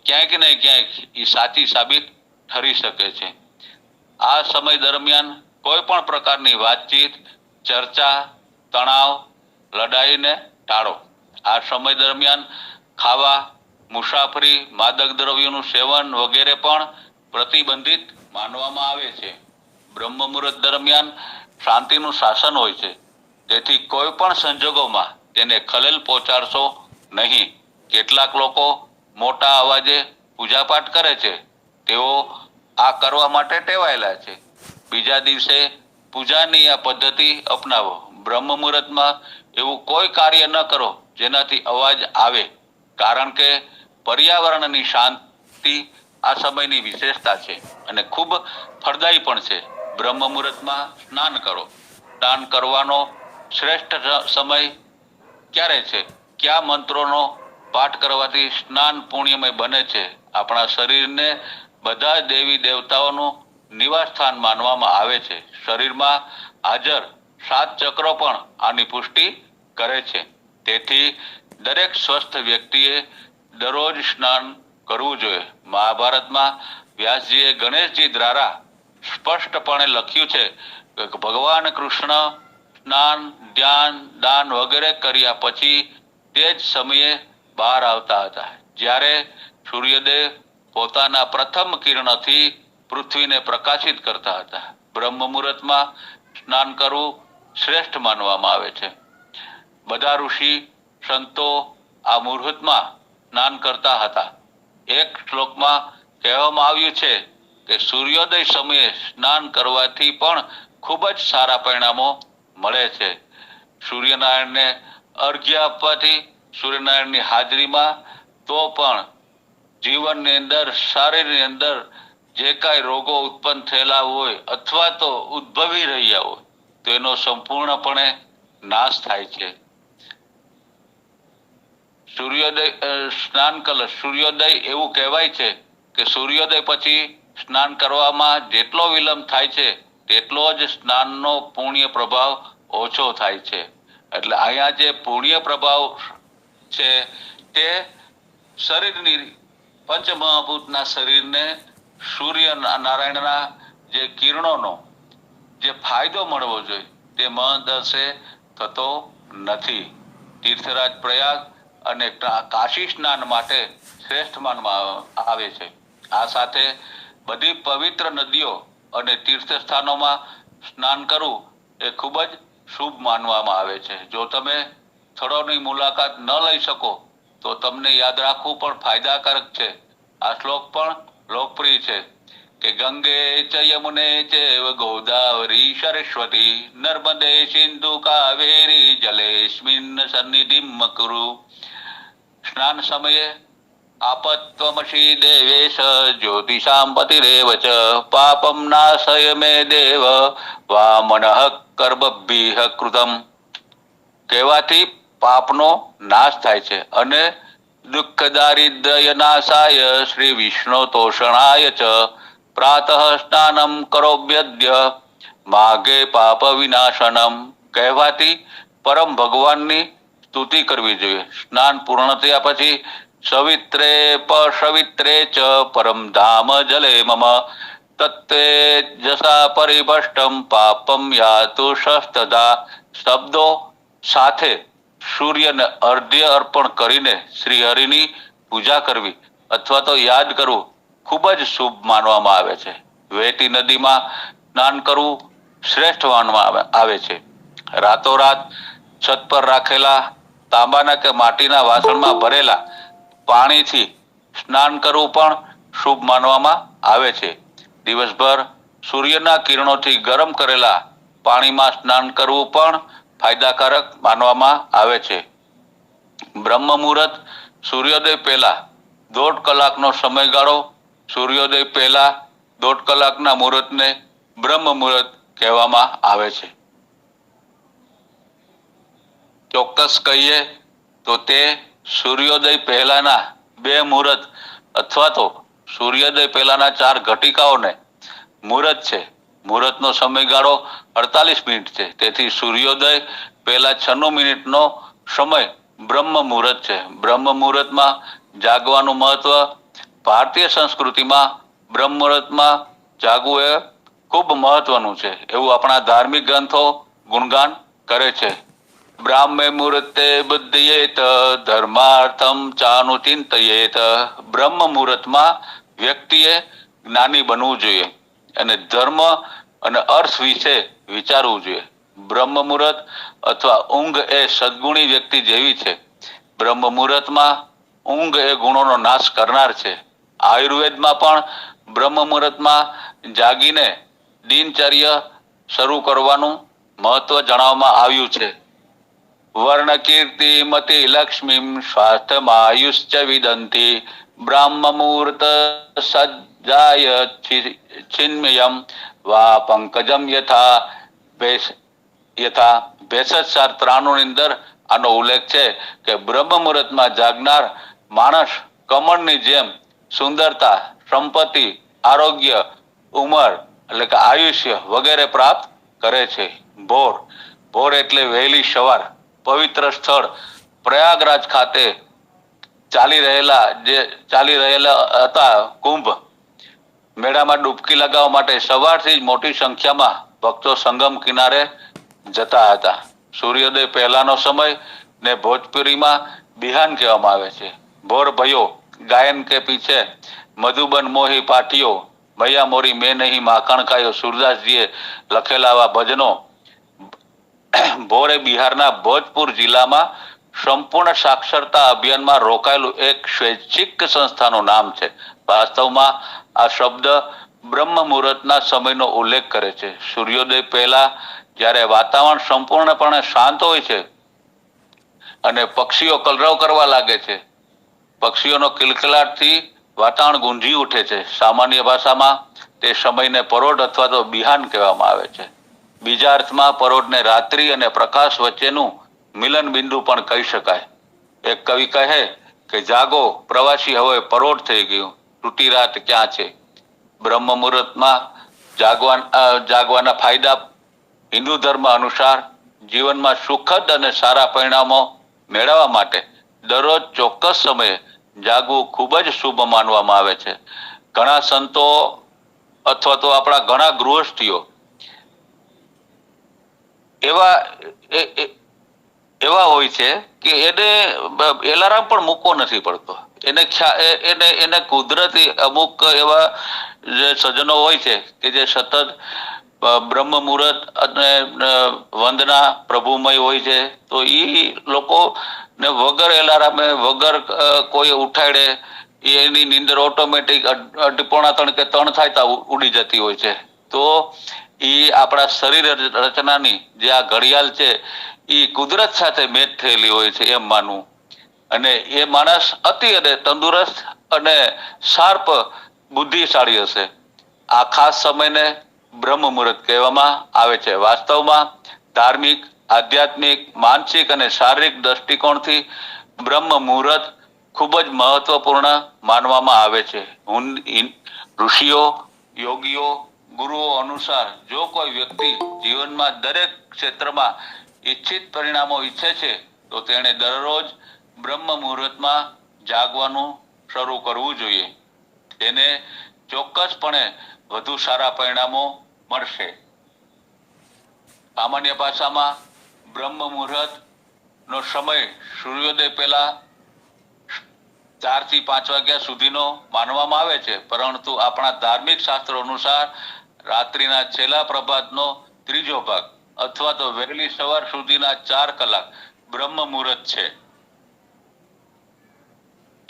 ક્યાંક ને ક્યાંક સાચી સાબિત ઠરી શકે છે. આ સમય દરમિયાન કોઈ પણ પ્રકારની વાતચીત, ચર્ચા, તણાવ, લડાઈને ટાળો. આ સમય દરમિયાન ખાવા, મુસાફરી, માદક દ્રવ્યોનું સેવન વગેરે પણ પ્રતિબંધિત માનવામાં આવે છે. બ્રહ્મ મુહૂર્ત દરમિયાન શાંતિનું શાસન હોય છે, તેથી કોઈ પણ સંજોગોમાં તેને ખલેલ પહોંચાડશો નહીં. કેટલાક લોકો મોટા અવાજે પૂજાપાઠ કરે છે. તેઓ આ કરવા માટે ટેવાયેલા છે. બીજા દિવસે પૂજાની આ પદ્ધતિ અપનાવો. બ્રહ્મ મુહૂર્તમાં એવું કોઈ કાર્ય ન કરો જેનાથી અવાજ આવે, કારણ કે પર્યાવરણની શાંતિ આ સમયની વિશેષતા છે અને ખૂબ ફળદાયી પણ છે. બ્રહ્મ મુહૂર્તમાં સ્નાન કરો. સ્નાન કરવાનો શ્રેષ્ઠ સમય ક્યારે છે? કયા મંત્રોનો પાઠ કરવાથી સ્નાન પુણ્યમય બને છે? આપણા શરીરને બધા દેવી દેવતાઓનું નિવાસ સ્થાન માનવામાં આવે છે. શરીરમાં હાજર 7 ચક્રો પણ આની પુષ્ટિ કરે છે. તેથી દરેક સ્વસ્થ વ્યક્તિએ દરરોજ સ્નાન કરવું જોઈએ. મહાભારતમાં વ્યાસજીએ ગણેશજી દ્વારા સ્પષ્ટપણે લખ્યું છે કે ભગવાન કૃષ્ણ સ્નાન, ધ્યાન, દાન વગેરે કર્યા પછી તે જ સમયે બહાર આવતા હતા, જ્યારે સૂર્યદેવ પોતાના પ્રથમ કિરણથી પૃથ્વીને પ્રકાશિત કરતા હતા. બ્રહ્મ મુહૂર્તમાં સ્નાન કરવું શ્રેષ્ઠ માનવામાં આવે છે. બધા ઋષિ સંતો આ મુહૂર્તમાં સ્નાન કરતા હતા. એક શ્લોકમાં કહેવામાં આવ્યું છે કે સૂર્યોદય સમયે સ્નાન કરવાથી પણ ખૂબ જ સારા પરિણામો મળે છે. સૂર્યનારાયણને અર્ઘ્ય આપવાથી, સૂર્યનારાયણની હાજરીમાં તો પણ જીવનની અંદર, શરીરની અંદર જે કાંઈ રોગો ઉત્પન્ન થયેલા હોય અથવા તો ઉદ્ભવી રહ્યા હોય તો એનો સંપૂર્ણપણે નાશ થાય છે. સૂર્યોદય એવું કહેવાય છે કે સૂર્યોદય પછી સ્નાન કરવામાં જેટલો વિલંબ થાય છે તેટલો જ સ્નાનનો પુણ્ય પ્રભાવ ઓછો થાય છે. એટલે અહીંયા જે પુણ્ય પ્રભાવ છે તે શરીરની પંચમહાભૂતના શરીરને સૂર્ય નારાયણના જે કિરણોનો જે ફાયદો મળવો જોઈએ તે મહદ અંશે થતો નથી. તીર્થરાજ પ્રયાગ અને કાશી સ્નાન માટે શ્રેષ્ઠ માનવામાં આવે છે. આ સાથે બધી પવિત્ર નદીઓ અને તીર્થ સ્થાનોમાં સ્નાન કરવું એ ખૂબ જ શુભ માનવામાં આવે છે. જો તમે સ્થળોની મુલાકાત ન લઈ શકો તો તમને યાદ રાખવું પણ ફાયદાકારક છે. આ શ્લોક પણ લોકપ્રિય છે કે ગંગે ચ યમુને ચૈવ ગોદાવરી સરસ્વતી નર્મદે સિંધુ કાવેરી જલેસ્મિન સન્નિધિમ કુરુ. સ્નાન સમયે આપત્વમસી દેવેશ જ્યોતિષામ પતિરેવ ચ પાપમ નાશય મે દેવ વામનઃ કર્મભિઃ કૃતમ. કહેવાથી પાપનો નાશ થાય છે અને દુઃખ દારિદ્ર્ય નાશાય શ્રી વિષ્ણુ તોષણાય ચ પ્રાતઃ સ્નાનમ કરોમ્યદ્ય માગે પાપ વિનાશનમ. કહેવાથી પરમ ભગવાનની સ્તુતિ કરવી જોઈએ. સ્નાન પૂર્ણ થયા પછી સવિત્રે પસવિત્રે ચ પરમ ધામ જલે મમ તત્તે જસા પરિભષ્ટમ પાપમ યાતુ શસ્તદા. શબ્દો સાથે સૂર્યને અર્ધ્ય અર્પણ કરીને શ્રી હરિની પૂજા કરવી અથવા તો યાદ કરવું ખૂબ જ શુભ માનવામાં આવે છે. વહેતી નદીમાં સ્નાન કરવું શ્રેષ્ઠ માનવામાં આવે છે. રાતોરાત છત પર રાખેલા તાંબાના કે માટીના વાસણમાં ભરેલા પાણીથી સ્નાન કરવું પણ શુભ માનવામાં આવે છે. દિવસભર સૂર્યના કિરણોથી ગરમ કરેલા પાણીમાં સ્નાન કરવું પણ ફાયદાકારક માનવામાં આવે છે. બ્રહ્મ મુહૂર્ત સૂર્યોદય પહેલા 1.5 કલાકનો સમયગાળો. સૂર્યોદય પહેલા 1.5 કલાકના મુહૂર્તને બ્રહ્મ મુહૂર્ત કહેવામાં આવે છે. ચોક્કસ કહીએ તો તે સૂર્યોદય પહેલાના 2 મુહૂર્ત અથવા તો સૂર્યોદય પહેલાના 4 ઘટિકાઓને મુહૂર્ત છે. મુહૂર્તનો સમયગાળો 48 મિનિટ છે. તેથી સૂર્યોદય પહેલા 96 મિનિટનો સમય બ્રહ્મ મુહૂર્ત છે. બ્રહ્મ મુહૂર્તમાં જાગવાનું મહત્વ. ભારતીય સંસ્કૃતિમાં બ્રહ્મ મુહૂર્તમાં જાગવું એ ખૂબ મહત્વનું છે એવું આપણા ધાર્મિક ગ્રંથો ગુણગાન કરે છે. બ્રાહ્મે મુહૂર્તે બુદ્ધિયેત ધર્માર્થમ ચાનુચિંતયેત. બ્રહ્મ મુહૂર્તમાં વ્યક્તિએ જ્ઞાની બનવું જોઈએ અને ધર્મ અને અર્થ વિશે વિચારવું જોઈએ. બ્રહ્મ મુહૂર્ત અથવા ઊંઘ એ સદગુણી વ્યક્તિ જેવી છે. બ્રહ્મ મુહૂર્તમાં ઊંઘ એ ગુણોનો નાશ કરનાર છે. આયુર્વેદમાં પણ બ્રહ્મ મુહૂર્તમાં જાગીને દિનચર્યા શરૂ કરવાનું મહત્વ જણાવવામાં આવ્યું છે. વર્ણ કીર્તિ મતિ લક્ષ્મીમ સ્વાસ્થ્યમાયુશ્ચ વિદંતી બ્રાહ્મ મુહૂર્ત સજ્જાય છિન્મયમ વા પંકજમ યથા ભેષજ સાર 93 ની અંદર આનો ઉલ્લેખ છે કે બ્રહ્મ મુહૂર્તમાં જાગનાર માણસ કમળની જેમ સુંદરતા, સંપત્તિ, આરોગ્ય, ઉંમર એટલે કે આયુષ્ય વગેરે પ્રાપ્ત કરે છે. ભોર એટલે વહેલી સવાર. પવિત્ર સ્થળ પ્રયાગરાજ ખાતે ચાલી રહેલા હતા કુંભ મેળામાં ડૂબકી લગાવવા માટે સવારથી જ મોટી સંખ્યામાં ભક્તો સંગમ કિનારે જતા હતા. સૂર્યોદય પહેલાનો સમય ને ભોજપુરીમાં બિહાન કહેવામાં આવે છે. ભોર ભયો ગાયન કે પીછે મધુબન મોહી પાટિયો મૈયા મોરી મેં નહીં માખણ ખાયો સુરદાસજીએ લખેલા આવા ભજનો. ભોર એ બિહારના ભોજપુર જિલ્લામાં સંપૂર્ણ સાક્ષરતા અભિયાનમાં રોકાયેલું એક સ્વૈચ્છિક સંસ્થાનું નામ છે. વાસ્તવમાં આ શબ્દ બ્રહ્મ મુહૂર્તના સમયનો ઉલ્લેખ કરે છે. સૂર્યોદય પહેલા જ્યારે વાતાવરણ સંપૂર્ણપણે શાંત હોય છે અને પક્ષીઓ કલરવ કરવા લાગે છે. પક્ષીઓનો કિલકલાટથી વાતાવરણ ગુંજી ઉઠે છે. સામાન્ય ભાષામાં તે સમયને પરોઢ અથવા તો બિહાન કહેવામાં આવે છે. બીજા અર્થમાં પરોઢને રાત્રિ અને પ્રકાશ વચ્ચેનું મિલન બિંદુ પણ કહી શકાય. એક કવિ કહે કે જાગો પ્રવાસી હવે પરોઢ થઈ ગયું, તૂટી રાત ક્યાં છે. બ્રહ્મ મુહૂર્તમાં જાગવાના ફાયદા. હિન્દુ ધર્મ અનુસાર જીવનમાં સુખદ અને સારા પરિણામો મેળવવા માટે દરરોજ ચોક્કસ સમયે જાગવું ખૂબ જ શુભ માનવામાં આવે છે. ઘણા સંતો અથવા તો આપણા ઘણા ગૃહસ્થીઓ એવા હોય છે કે એને એલાર્મ પણ મૂકવો નથી પડતો. એને કુદરતી અમુક એવા જે સજ્જનો હોય છે કે જે સતત બ્રહ્મ મુહૂર્ત અને વંદના પ્રભુમય હોય છે, તો એ લોકો ને વગર એલારામે વગર કોઈ ઉઠાડે એની નીંદર ઓટોમેટિક 2:30 કે 3 થાય તો ઉડી જતી હોય છે. તો એ આપણા શરીર રચનાની જે આ ઘડિયાળ છે એ કુદરત સાથે મેચ થયેલી હોય છે એમ માનવું. અને એ માણસ અતિ અને તંદુરસ્ત અને શાર્પ બુદ્ધિશાળી હશે. આ ખાસ સમયને બ્રહ્મ મુહૂર્ત કહેવામાં આવે છે. વાસ્તવમાં ધાર્મિક, આધ્યાત્મિક, માનસિક અને શારીરિક દ્રષ્ટિકોણથી બ્રહ્મ મુહૂર્ત ખૂબ જ મહત્વપૂર્ણ માનવામાં આવે છે. ઋષિઓ, યોગીઓ, ગુરુઓ અનુસાર જો કોઈ વ્યક્તિ જીવનમાં દરેક ક્ષેત્રમાં ઈચ્છિત પરિણામો ઈચ્છે છે તો તેણે દરરોજ બ્રહ્મ મુહૂર્તમાં જાગવાનું શરૂ કરવું જોઈએ. તેને ચોક્કસપણે વધુ સારા પરિણામો મળશે. સામાન્ય ભાષામાં બ્રહ્મ મુહૂર્ત નો સમય સૂર્યોદય પહેલા 4 થી 5 વાગ્યા સુધીનો માનવામાં આવે છે, પરંતુ આપણા ધાર્મિક શાસ્ત્રો અનુસાર રાત્રિના છેલ્લા પ્રભાતનો 3જો ભાગ અથવા તો વહેલી સવાર સુધીના 4 કલાક બ્રહ્મ મુહૂર્ત છે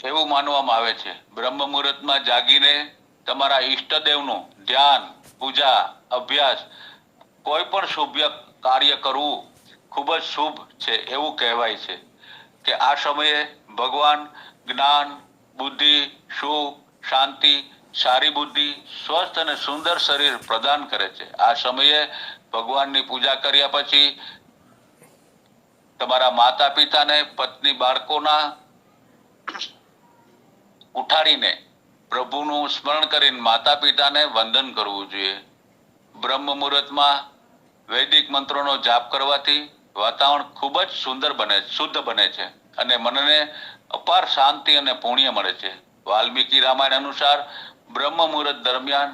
એવું માનવામાં આવે છે. બ્રહ્મ મુહૂર્તમાં જાગીને તમારા ઈષ્ટદેવનું ધ્યાન, પૂજા, અભ્યાસ, કોઈ પણ શુભ કાર્ય કરવું ખૂબ જ શુભ છે એવું કહેવાય છે કે આ સમયે ભગવાન જ્ઞાન, બુદ્ધિ, સુખ, શાંતિ, સારી બુદ્ધિ, સ્વસ્થ અને સુંદર શરીર પ્રદાન કરે છે. આ સમયે ભગવાનની પૂજા કર્યા પછી તમારા માતા પિતાને, પત્ની, બાળકોના ઉઠાડીને પ્રભુનું સ્મરણ કરીને માતા પિતાને વંદન કરવું જોઈએ. બ્રહ્મ મુહૂર્તમાં વૈદિક મંત્રોનો જાપ કરવાથી વાતાવરણ ખૂબ જ સુંદર બને, શુદ્ધ બને છે અને મનને અપાર શાંતિ અને પુણ્ય મળે છે. વાલ્મીકી રામાયણ અનુસાર બ્રહ્મ મુહૂર્ત દરમિયાન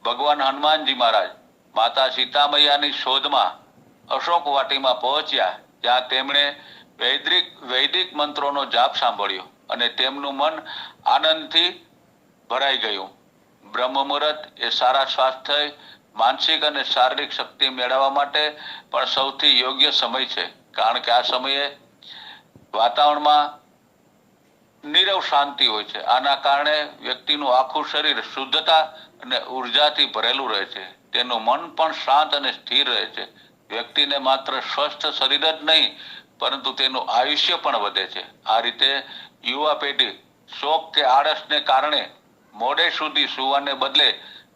ભગવાન હનુમાનજી મહારાજ માતા સીતામૈયાની શોધમાં અશોક વાટીમાં પહોંચ્યા, ત્યાં તેમણે વૈદિક મંત્રોનો જાપ સાંભળ્યો અને તેમનું મન આનંદથી ભરાઈ ગયું. બ્રહ્મ મુહૂર્ત એ સારા સ્વાસ્થ્ય, માનસિક અને શારીરિક શક્તિ મેળવવા માટે પણ સૌથી યોગ્ય સમય છે, કારણ કે આ સમયે વાતાવરણમાં નીરવ શાંતિ હોય છે. આના કારણે વ્યક્તિનું આખું શરીર શુદ્ધતા અને ઉર્જાથી ભરેલું રહે છે. તેનું મન પણ શાંત અને સ્થિર રહે છે. વ્યક્તિને માત્ર સ્વસ્થ શરીર જ નહીં, પરંતુ તેનું આયુષ્ય પણ વધે છે. આ રીતે યુવા પેઢી શોક કે આળસને કારણે મોડે સુધી સુવાને બદલે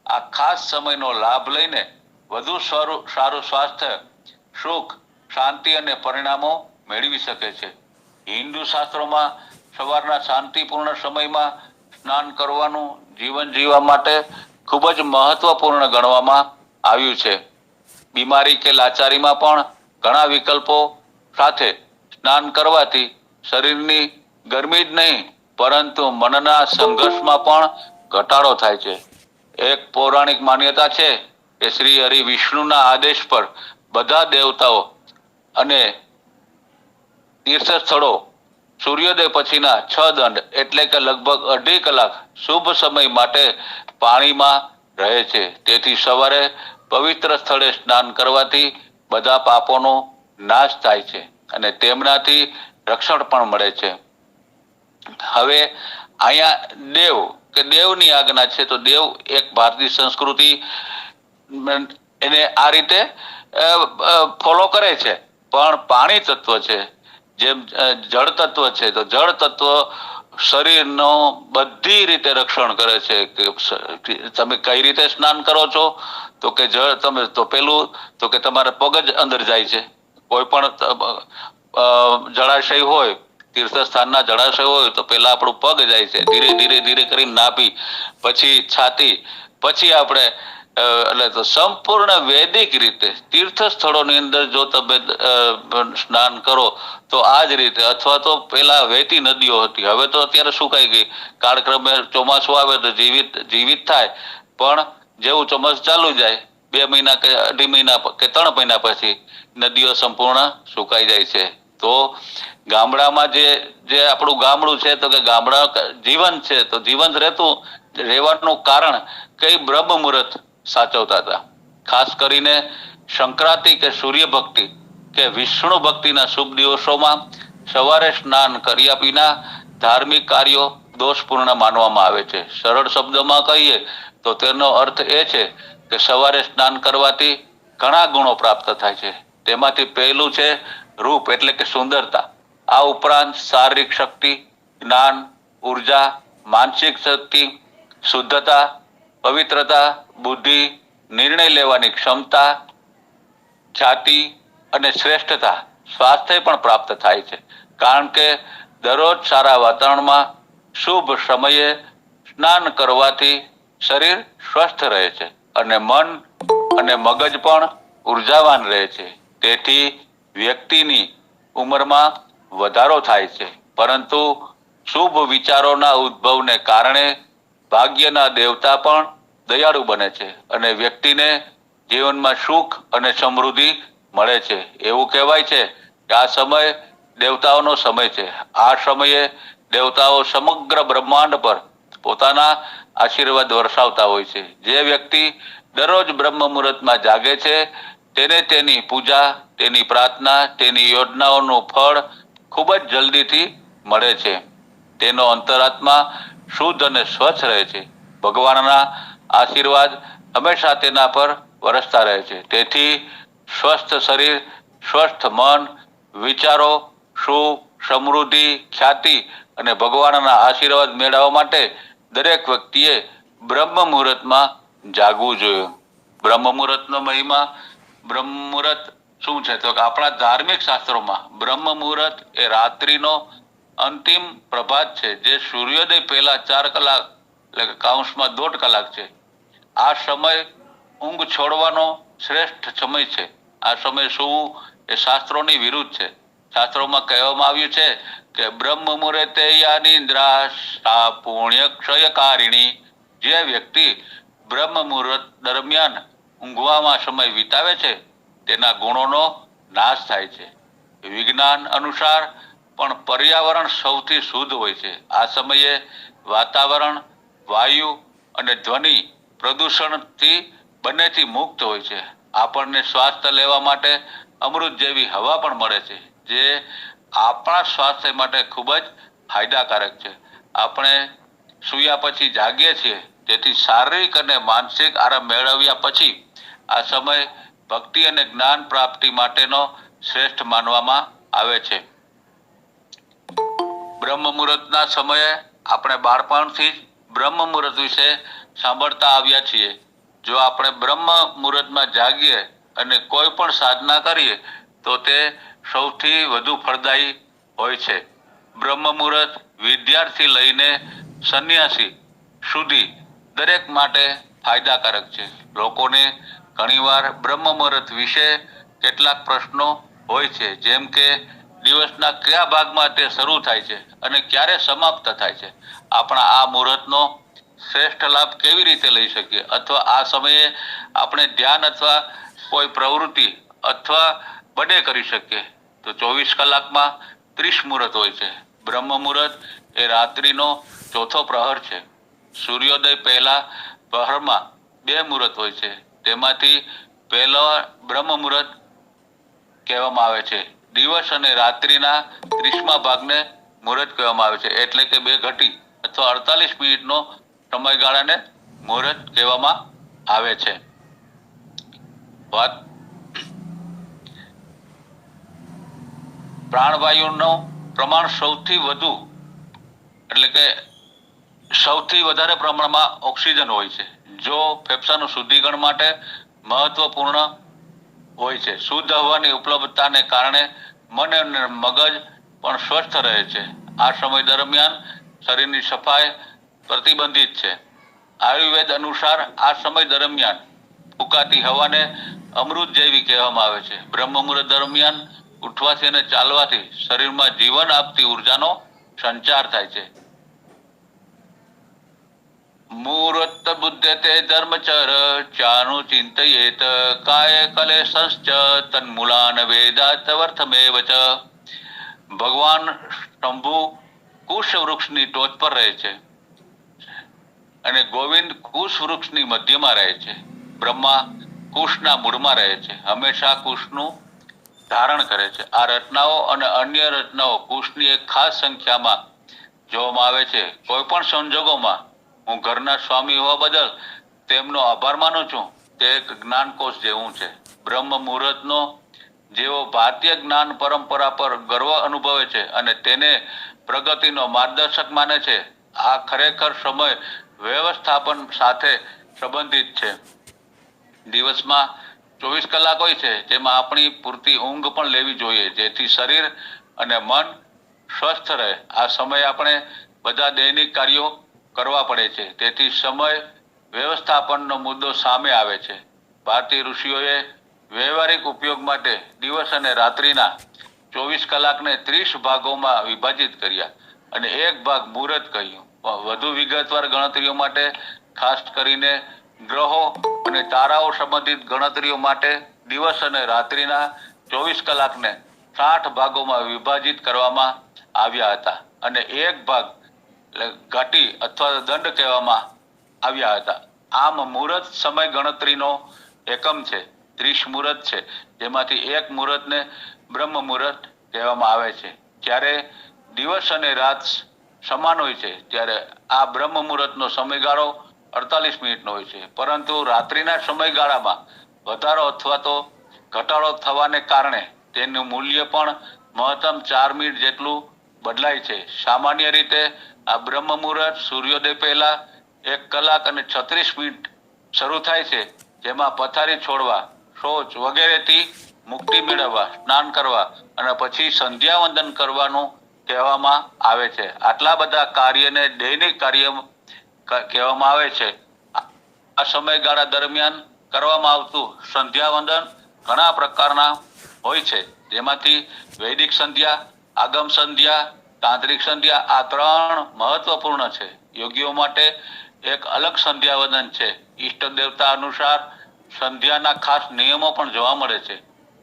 આ ખાસ સમયનો લાભ લઈને વધુ સારું સ્વાસ્થ્ય, સુખ, શાંતિ અને પરિણામો મેળવી શકે છે. હિન્દુ શાસ્ત્રોમાં સવારના શાંતિપૂર્ણ સમયમાં સ્નાન કરવાનું જીવન જીવવા માટે ખૂબ જ મહત્વપૂર્ણ ગણવામાં આવ્યું છે. બીમારી કે લાચારીમાં પણ ઘણા વિકલ્પો સાથે સ્નાન કરવાથી શરીરની ગરમી જ નહીં, પરંતુ મનના સંઘર્ષમાં પણ ઘટાડો થાય છે. એક પૌરાણિક માન્યતા છે કે શ્રી હરિ વિષ્ણુના આદેશ પર બધા દેવતાઓ અને તીર્થ સ્થળો સૂર્યોદય પછીના 6 દંડ એટલે કે લગભગ 2.5 કલાક શુભ સમય માટે પાણીમાં રહે છે. તેથી સવારે પવિત્ર સ્થળે સ્નાન કરવાથી બધા પાપોનો નાશ થાય છે અને તેમનાથી રક્ષણ પણ મળે છે. હવે અહીંયા દેવની આજ્ઞા છે, તો દેવ એક ભારતીય સંસ્કૃતિ એને આ રીતે ફોલો કરે છે. પણ પાણી તત્વ છે, જેમ જળ તત્વ છે, તો જળ તત્વ શરીરનો બધી રીતે રક્ષણ કરે છે. કે તમે કઈ રીતે સ્નાન કરો છો, તો કે જળ તમે તો પેલું તો કે તમારા પગ જ અંદર જાય છે. કોઈ પણ જળાશય હોય, તીર્થ સ્થાનના જળાશય હોય, તો પેલા આપણું પગ જાય છે, ધીરે ધીરે ધીરે કરીને નાભી, પછી છાતી, પછી આપણે એટલે તો સંપૂર્ણ વૈદિક રીતે તીર્થ સ્થળોની અંદર જો તમે સ્નાન કરો તો આ જ રીતે, અથવા તો પેલા વહેતી નદીઓ હતી, હવે તો અત્યારે સુકાઈ ગઈ. કાળક્રમે ચોમાસું આવે તો જીવિત થાય, પણ જેવું ચોમાસું ચાલુ જાય 2 મહિના કે 2.5 મહિના કે 3 મહિના પછી નદીઓ સંપૂર્ણ સુકાઈ જાય છે. તો ગામડામાં જે આપણું ગામડું છે, તો કે ગામડા જીવંત છે, તો જીવંત રહેવાનું કારણ કઈ બ્રહ્મ મુહૂર્ત સાચવતા હતા. ખાસ કરીને સંક્રાંતિ કે સૂર્ય ભક્તિ કે વિષ્ણુ ભક્તિના શુભ દિવસોમાં સવારે સ્નાન કર્યા વિના ધાર્મિક કાર્યો દોષપૂર્ણ માનવામાં આવે છે. સરળ શબ્દોમાં કહીએ તો તેનો અર્થ એ છે કે સવારે સ્નાન કરવાથી ઘણા ગુણો પ્રાપ્ત થાય છે. તેમાંથી પહેલું છે રૂપ એટલે કે સુંદરતા. આ ઉપરાંત શારીરિક શક્તિ, જ્ઞાન, ઉર્જા, માનસિક શક્તિ, શુદ્ધતા, પવિત્રતા, બુદ્ધિ, નિર્ણય લેવાની ક્ષમતા, ખ્યાતિ અને શ્રેષ્ઠતા, સ્વાસ્થ્ય પણ પ્રાપ્ત થાય છે. કારણ કે દરરોજ સારા વાતાવરણમાં શુભ સમયે સ્નાન કરવાથી શરીર સ્વસ્થ રહે છે અને મન અને મગજ પણ ઉર્જાવાન રહે છે. તેથી વ્યક્તિની ઉંમરમાં વધારો થાય છે, પરંતુ શુભ વિચારોના ઉદ્ભવને કારણે ભાગ્યના દેવતા પણ દયાળુ બને છે અને વ્યક્તિને જીવનમાં સુખ અને સમૃદ્ધિ મળે છે. એવું કહેવાય છે કે આ સમય દેવતાઓનો સમય છે. આ સમયે દેવતાઓ સમગ્ર બ્રહ્માંડ પર પોતાના આશીર્વાદ વરસાવતા હોય છે. જે વ્યક્તિ દરરોજ બ્રહ્મ મુહૂર્તમાં જાગે છે તેને તેની પૂજા, તેની પ્રાર્થના, તેની યોજનાઓનું ફળ ખૂબ જ જલ્દીથી મળે છે. તેનો અંતરાત્મા શુદ્ધ અને સ્વચ્છ રહે છે. ભગવાનના આશીર્વાદ હંમેશા તેના પર વરસતા રહે છે. તેથી સ્વસ્થ શરીર, સ્વસ્થ મન, વિચારો, સુખ, સમૃદ્ધિ, ખ્યાતિ અને ભગવાનના આશીર્વાદ મેળવવા માટે દરેક વ્યક્તિએ બ્રહ્મ મુહૂર્તમાં જાગવું જોઈએ. બ્રહ્મ મુહૂર્તનો મહિમા. બ્રહ્મ મુહૂર્ત શું છે તો કે આપણા ધાર્મિક શાસ્ત્રોમાં બ્રહ્મ મુહૂર્ત એ રાત્રિનો અંતિમ પ્રભાત છે, જે સૂર્યોદય પહેલા 4 કલાક એટલે કે કાઉન્સમાં 1.5 કલાક છે. આ સમય ઊંઘ છોડવાનો શ્રેષ્ઠ સમય છે. આ સમય સૂવું એ શાસ્ત્રોની વિરુદ્ધ છે. શાસ્ત્રોમાં કહેવામાં આવ્યું છે કે બ્રહ્મ મુહૂર્તે યા નિદ્રા સા પુણ્ય ક્ષયકારિણી. જે વ્યક્તિ બ્રહ્મ મુહૂર્ત દરમિયાન ઊંઘવામાં સમય વિતાવે છે તેના ગુણોનો નાશ થાય છે. વિજ્ઞાન અનુસાર પણ પર્યાવરણ સૌથી શુદ્ધ હોય છે. આ સમયે વાતાવરણ, વાયુ અને ધ્વનિ પ્રદૂષણથી બંનેથી મુક્ત હોય છે. આપણને શ્વાસ લેવા માટે અમૃત જેવી હવા પણ મળે છે, જે આપણા સ્વાસ્થ્ય માટે ખૂબ જ ફાયદાકારક છે. આપણે સૂયા પછી જાગીએ છીએ, તેથી શારીરિક અને માનસિક આરામ મેળવ્યા પછી આ સમય ભક્તિ અને જ્ઞાન પ્રાપ્તિ માટેનો શ્રેષ્ઠ માનવામાં આવે છે. બ્રહ્મ મુહૂર્તના સમયે આપણે બાળપણથી જ બ્રહ્મ મુહૂર્ત વિશે સાંભળતા આવ્યા છીએ. જો આપણે બ્રહ્મ મુહૂર્તમાં જાગીએ અને કોઈ પણ સાધના કરીએ તો તે સૌથી વધુ ફળદાયી હોય છે. બ્રહ્મ મુહૂર્ત વિદ્યાર્થી લઈને સંન્યાસી સુધી દરેક માટે ફાયદાકારક છે. લોકોને ઘણીવાર બ્રહ્મ મુહૂર્ત વિશે કેટલાક પ્રશ્નો હોય છે, જેમ કે દિવસના કયા ભાગમાં તે શરૂ થાય છે અને ક્યારે સમાપ્ત થાય છે. આપણા આ મુહૂર્તનો શ્રેષ્ઠ લાભ કેવી રીતે લઈ શકીએ, અથવા આ સમયે આપણે ધ્યાન અથવા કોઈ પ્રવૃત્તિ અથવા બને કરી શકીએ. તો 24 કલાકમાં 30 મુહૂર્ત હોય છે. બ્રહ્મ મુહૂર્ત એ રાત્રિનો ચોથો પ્રહર છે. સૂર્યોદય પહેલા પ્રહરમાં 2 મુહૂર્ત હોય છે. તેમાંથી પહેલો બ્રહ્મ મુહૂર્ત કહેવામાં આવે છે. દિવસ અને રાત્રિના 30મા ભાગને મુહૂર્ત કહેવામાં આવે છે. એટલે કે 2 ઘટી અથવા 48 મિનિટનો સમયગાળાને મુહૂર્ત કહેવામાં આવે છે. વાત પ્રાણવાયુનું પ્રમાણ સૌથી વધારે પ્રમાણમાં ઓક્સિજન હોય છે, જો ફેફસાનું શુદ્ધિકરણ માટે મહત્વપૂર્ણ હોય છે. શુદ્ધ હવાની ઉપલબ્ધતાને કારણે મન અને મગજ પણ સ્વસ્થ રહે છે. આ સમય દરમિયાન શરીરની સફાઈ પ્રતિબંધિત છે. આયુર્વેદ અનુસાર આ સમય દરમિયાન ફૂંકાતી હવાને અમૃત જેવી કહેવામાં આવે છે. બ્રહ્મ મુહૂર્ત દરમિયાન ઉઠવાથી અને ચાલવાથી શરીરમાં જીવન આપતી ઉર્જાનો સંચાર થાય છે. મુહૂર્ત બુદ્ધતે ધર્મચર ચાનું ચિંતયેત કાય કલેશશ્ચ તન્મૂલાન વેદાત વર્થમેવ ચ. ભગવાન શંભુ કુશ વૃક્ષની ટોચ પર રહે છે અને ગોવિંદ કુશ વૃક્ષની મધ્યમાં રહે છે. બ્રહ્મા કુશના મૂળમાં રહે છે, હંમેશા કુશનું ધારણ કરે છે. આ રચનાઓ અને અન્ય રચનાઓ કુશની એક ખાસ સંખ્યામાં જોવામાં આવે છે. કોઈ પણ સંજોગોમાં હું ઘરના સ્વામી હોવા બદલ તેમનો આભાર માનું છું. તે એક જ્ઞાનકોશ જેવું છે. બ્રહ્મ મુહૂર્તનો જેઓ ભારતીય જ્ઞાન પરંપરા પર ગર્વ અનુભવે છે અને તેને પ્રગતિનો માર્ગદર્શક માને છે, આ ખરેખર સમય વ્યવસ્થાપન સાથે સંબંધિત છે. દિવસમાં 24 કલાક હોય છે, જેમાં આપણી પૂરતી ઊંઘ પણ લેવી જોઈએ, જેથી શરીર અને મન સ્વસ્થ રહે. આ સમય આપણે બધા દૈનિક કાર્યો કરવા પડે છે, તેથી સમય વ્યવસ્થાપનનો મુદ્દો સામે આવે છે. ભારતીય ઋષિઓએ વ્યવહારિક ઉપયોગ માટે દિવસ અને રાત્રિના 24 કલાકને 30 ભાગોમાં વિભાજિત કર્યા અને એક ભાગ મુહૂર્ત કહ્યું. વધુ વિગતવાર ગણતરીઓ માટે, ખાસ કરીને ગ્રહો અને તારાઓ સંબંધિત ગણતરીઓ માટે દિવસ અને રાત્રિના 24 કલાકને 60 ભાગોમાં વિભાજિત કરવામાં આવ્યા હતા અને એક ભાગ ઘટી અથવા દંડ કહેવામાં આવ્યા હતા. આમ મુહૂર્ત સમય ગણતરીનો એકમ છે. 30 મુહૂર્ત છે, જેમાંથી એક મુહૂર્તને બ્રહ્મ મુહૂર્ત કહેવામાં આવે છે. જ્યારે દિવસ અને રાત સમાન હોય છે, ત્યારે આ બ્રહ્મ મુહૂર્તનો સમયગાળો 48 મિનિટનો હોય છે. પરંતુ રાત્રિના સમયગાળામાં વધારો અથવા તો ઘટાડો થવાને કારણે તેનું મૂલ્ય પણ મહત્તમ 4 મિનિટ જેટલું બદલાય છે. સામાન્ય રીતે આ બ્રહ્મ મુહૂર્ત સૂર્યોદય પહેલા 1 કલાક અને 36 મિનિટ શરૂ થાય છે, જેમાં પથારી છોડવા, શૌચ વગેરેથી મુક્તિ મેળવવા, સ્નાન કરવા અને પછી સંધ્યા વંદન કરવાનું કહેવામાં આવે છે. આટલા બધા કાર્યને દૈનિક કાર્ય કહેવામાં આવે છે. આ સમયગાળા દરમિયાન કરવામાં આવતું સંધ્યા વંદન ઘણા પ્રકારના હોય છે, જેમાંથી વૈદિક સંધ્યા, આગમ સંધ્યા, તાંત્રિક સંધ્યા, આ 3 મહત્વપૂર્ણ છે. યોગીઓ માટે એક અલગ સંધ્યા વંદન છે. ઈષ્ટ દેવતા અનુસાર સંધ્યાના ખાસ નિયમો પણ જોવા મળે છે.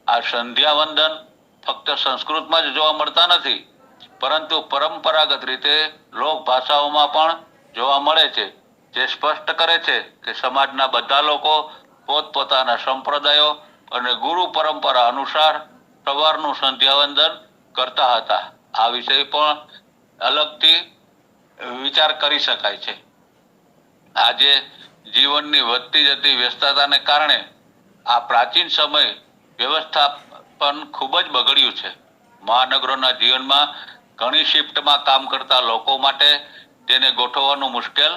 આ સંધ્યા વંદન ફક્ત સંસ્કૃતમાં જ જોવા મળતા નથી, પરંતુ પરંપરાગત રીતે લોક ભાષાઓમાં પણ જોવા મળે છે, જે સ્પષ્ટ કરે છે કે સમાજના બધા લોકો પોતપોતાના સંપ્રદાયો અને ગુરુ પરંપરા અનુસાર સવારનું સંધ્યા વંદન કરતા હતા. આ વિષય પણ અલગથી વિચાર કરી શકાય છે. આજે જીવનની વધતી જતી વ્યસ્તતાને કારણે આ પ્રાચીન સમય વ્યવસ્થાપન ખૂબ જ બગડ્યું છે. મહાનગરોના જીવનમાં ઘણી શિફ્ટમાં કામ કરતા લોકો માટે તેને ગોઠવવાનું મુશ્કેલ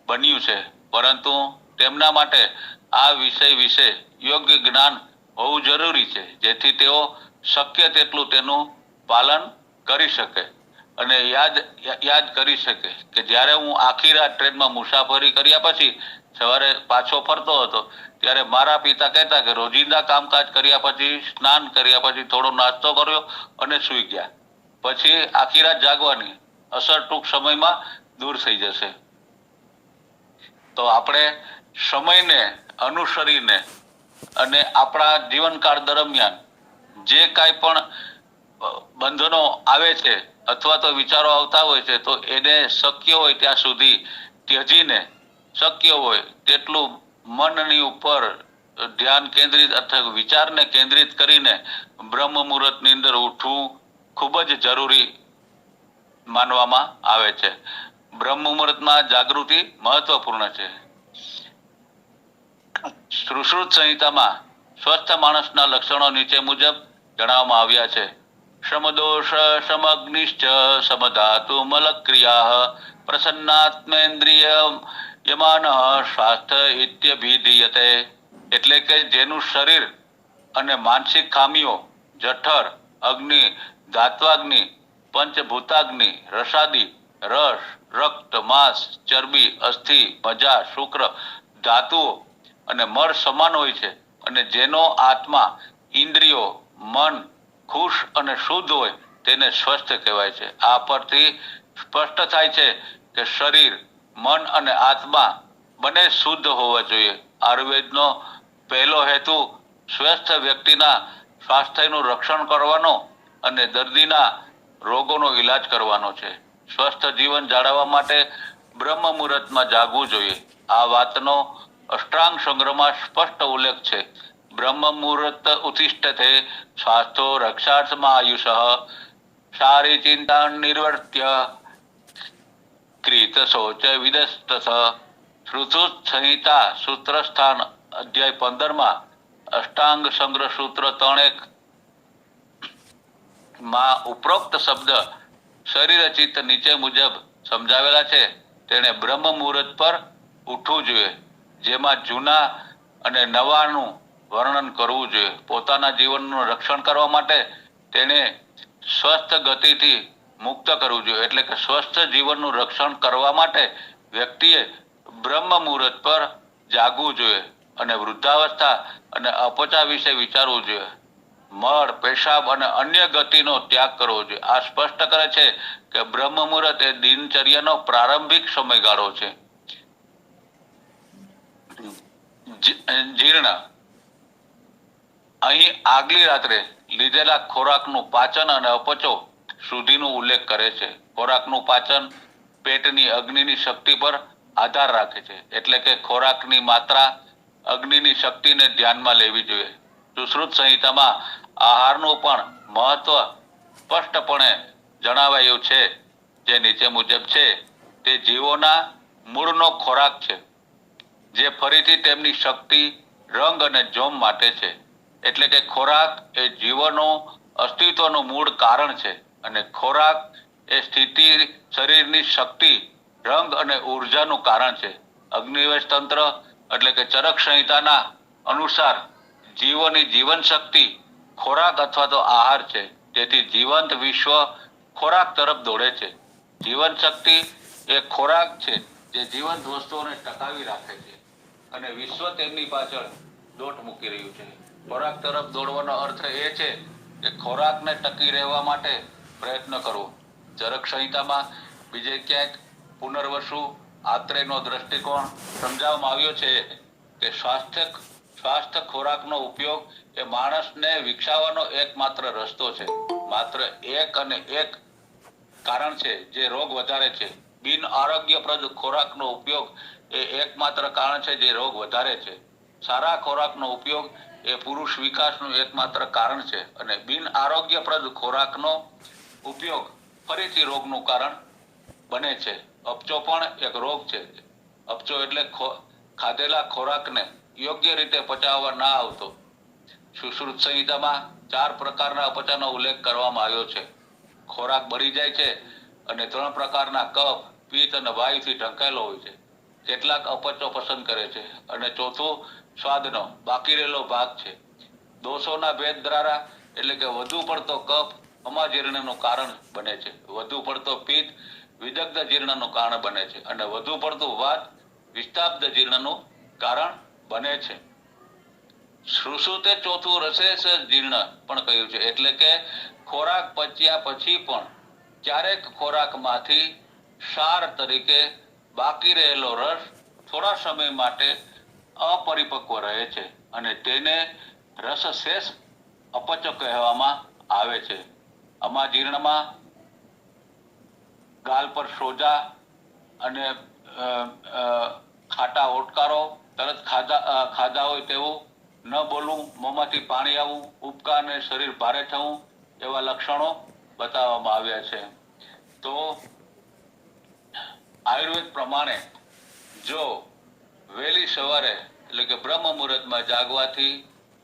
બન્યું છે, પરંતુ તેમના માટે આ વિષય વિશે યોગ્ય જ્ઞાન હોવું જરૂરી છે, જેથી તેઓ શક્ય તેટલું તેનું પાલન કરી શકે અને યાદ કરી શકે કે જ્યારે હું આખી રાત ટ્રેનમાં મુસાફરી કર્યા પછી સવારે પાછો ફરતો હતો, ત્યારે મારા પિતા કહેતા કે રોજિંદા કામકાજ કર્યા પછી, સ્નાન કર્યા પછી થોડો નાસ્તો કર્યો અને સૂઈ ગયા, પછી આખી રાત જાગવાની અસર ટૂંક સમયમાં દૂર થઈ જશે. તો આપણે સમયને અનુસરીને અને આપણા જીવનકાળ દરમિયાન જે કાંઈ પણ બંધનો આવે છે અથવા તો વિચારો આવતા હોય છે, તો એને શક્ય હોય ત્યાં સુધી ત્યજીને શક્ય હોય તેટલું મનની ઉપર ધ્યાન કેન્દ્રિત અથવા વિચારને કેન્દ્રિત કરીને બ્રહ્મ મુહૂર્તની અંદર ઉઠવું ખૂબ જ જરૂરી માનવામાં આવે છે. બ્રહ્મ મુહૂર્તમાં જાગૃતિ મહત્વપૂર્ણ છે. સુશ્રુત સંહિતામાં સ્વસ્થ માણસના લક્ષણો નીચે મુજબ જણાવવામાં આવ્યા છે. સમદોષ સમગ્નિશ્ચ સમધાતુ મલક્રિયા પ્રસન્નાત્મેન્દ્રિય યમાન સ્વાસ્થ્ય ઇત્યભિધીયતે. એટલે કે જેનું શરીર અને માનસિક ખામીઓ જઠર, અગ્નિ, ધાત્વાગ્નિ, પંચભૂતાગ્નિ, રસાદી, રસ, રક્ત, માંસ, ચરબી, અસ્થિ, મજા, શુક્ર, ધાતુઓ અને મળ સમાન હોય છે અને જેનો આત્મા, ઇન્દ્રિયો, મન ખુશ અને શુદ્ધ હોય તેને સ્વસ્થ કહેવાય છે. આ પરથી સ્પષ્ટ થાય છે કે શરીર, મન અને આત્મા બંને શુદ્ધ હોવા જોઈએ. આયુર્વેદનો પહેલો હેતુ સ્વસ્થ વ્યક્તિના સ્વાસ્થ્યનું રક્ષણ કરવાનો અને દર્દીના રોગોનો ઈલાજ કરવાનો છે. સ્વસ્થ જીવન જાળવવા માટે બ્રહ્મ મુહૂર્તમાં જાગવું જોઈએ. આ વાતનો અષ્ટાંગ સંગ્રહમાં સ્પષ્ટ ઉલ્લેખ છે. બ્રહ્મ મુહૂર્ત ઉત્તિષ્ઠતે સ્વાસ્થ્યો રક્ષાર્થમાં આયુષ સારી ચિંતા નિર્વર્ત્ય ક્રીત શૌચ વિદસ્તથ. શ્રુતુ સંહિતા સૂત્ર સ્થાન અધ્યાય 15 અષ્ટાંગ સંગ્રહ સૂત્ર 3.1 માં ઉપરોક્ત શબ્દ શરીર ચિત્ત નીચે મુજબ સમજાવેલા છે. તેણે બ્રહ્મ મુહૂર્ત પર ઉઠવું જોઈએ, જેમાં જૂના અને નવાનું વર્ણન કરવું જોઈએ. પોતાના જીવનનું રક્ષણ કરવા માટે તેને સ્વસ્થ ગતિથી મુક્ત કરવું જોઈએ. એટલે કે સ્વસ્થ જીવનનું રક્ષણ કરવા માટે વ્યક્તિએ બ્રહ્મ મુહૂર્ત પર જાગવું જોઈએ અને વૃદ્ધાવસ્થા અને અપચા વિશે વિચારવું જોઈએ. મળ, પેશાબ અને અન્ય ગતિનો ત્યાગ કરવો જોઈએ. આ સ્પષ્ટ કરે છે કે બ્રહ્મ મુહૂર્ત એ દિનચર્યાનો પ્રારંભિક સમયગાળો છે. જીર્ણ. અહીં આગલી રાત્રે લીધેલા ખોરાકનું પાચન અને અપચો સુધીનો ઉલ્લેખ કરે છે. ખોરાકનું પાચન પેટની અગ્નિની શક્તિ પર આધાર રાખે છે. એટલે કે ખોરાકની માત્રા અગ્નિની શક્તિને ધ્યાનમાં લેવી જોઈએ. સુશ્રુત સંહિતામાં આહારનું પણ મહત્વ સ્પષ્ટપણે જણાવાયું છે, જે નીચે મુજબ છે. તે જીવોના મૂળનો ખોરાક છે, જે ફરીથી તેમની શક્તિ, રંગ અને જોમ માટે છે. એટલે કે ખોરાક એ જીવનનું અસ્તિત્વનું મૂળ કારણ છે અને ખોરાક એ સ્થિતિ, શરીરની શક્તિ, રંગ અને ઉર્જાનું કારણ છે. અગ્નિવેશ તંત્ર એટલે કે ચરક સંહિતાના અનુસાર જીવોની જીવન શક્તિ ખોરાક અથવા તો આહાર છે. તેથી જીવંત વિશ્વ ખોરાક તરફ દોડે છે. જીવન શક્તિ એ ખોરાક છે જે જીવંત વસ્તુઓને ટકાવી રાખે છે અને વિશ્વ તેમની પાછળ દોટ મૂકી રહ્યું છે. ખોરાક તરફ દોડવાનો અર્થ એ છે કે ખોરાકને ટકી રહેવા માટે પ્રયત્ન કરવો. ચરક સંહિતામાં બીજે ક્યાંક પુનર્વસુ આત્રેયનો દ્રષ્ટિકોણ સમજાવવામાં આવ્યો છે કે સ્વાસ્થ્ય ખોરાકનો ઉપયોગ એ માણસને વિકસાવવાનો એકમાત્ર રસ્તો છે. માત્ર એક અને એક કારણ છે જે રોગ વધારે છે. બિન આરોગ્યપ્રદ ખોરાકનો ઉપયોગ એ એકમાત્ર કારણ છે જે રોગ વધારે છે. સારા ખોરાકનો ઉપયોગ એ પુરુષ વિકાસનું એકમાત્ર કારણ છે અને બિન આરોગ્યપ્રદ ખોરાકનો ઉપયોગ ફરીથી રોગનું કારણ બને છે. અપચો પણ એક રોગ છે. અપચો એટલે ખાધેલા ખોરાકને યોગ્ય રીતે પચાવવા ના આવતો. સુશ્રુત સંહિતામાં 4 પ્રકારના અપચાનો ઉલ્લેખ કરવામાં આવ્યો છે. ખોરાક બળી જાય છે અને 3 પ્રકારના કફ, પિત્ત અને વાયુથી ઢંકાયેલો હોય છે. કેટલાક અપચો પસંદ કરે છે અને ચોથું સ્વાદનો બાકી રહેલો ભાગ છે. દોષોના ભેદ દ્વારા એટલે કે વધુ પડતો કફ અમાજીર્ણનું કારણ બને છે, વધુ પડતો પિત્ત વિદગ્ધ જીર્ણનું કારણ બને છે અને વધુ પડતું વાત વિસ્તાબ્ધ જીર્ણનું કારણ બને છે. સુશ્રુતે ચોથું રસેસ જીર્ણ પણ કહ્યું છે. એટલે કે ખોરાક પચ્યા પછી પણ ક્યારેક ખોરાકમાંથી સાર તરીકે બાકી રહેલો રસ થોડા સમય માટે અપરિપક્વ રહે છે અને તેને રસશેષ અપચો કહેવામાં આવે છે. અમાજીર્ણમાં ગાલ પર સોજા અને ખાટા ઓટકારો, તરત ખાધા હોય તેવું ન બોલવું, મોંમાંથી પાણી આવવું, ઉબકા અને શરીર ભારે થવું એવા લક્ષણો બતાવવામાં આવ્યા છે. તો આયુર્વેદ પ્રમાણે જો વહેલી સવારે એટલે કે બ્રહ્મ મુહૂર્તમાં જાગવાથી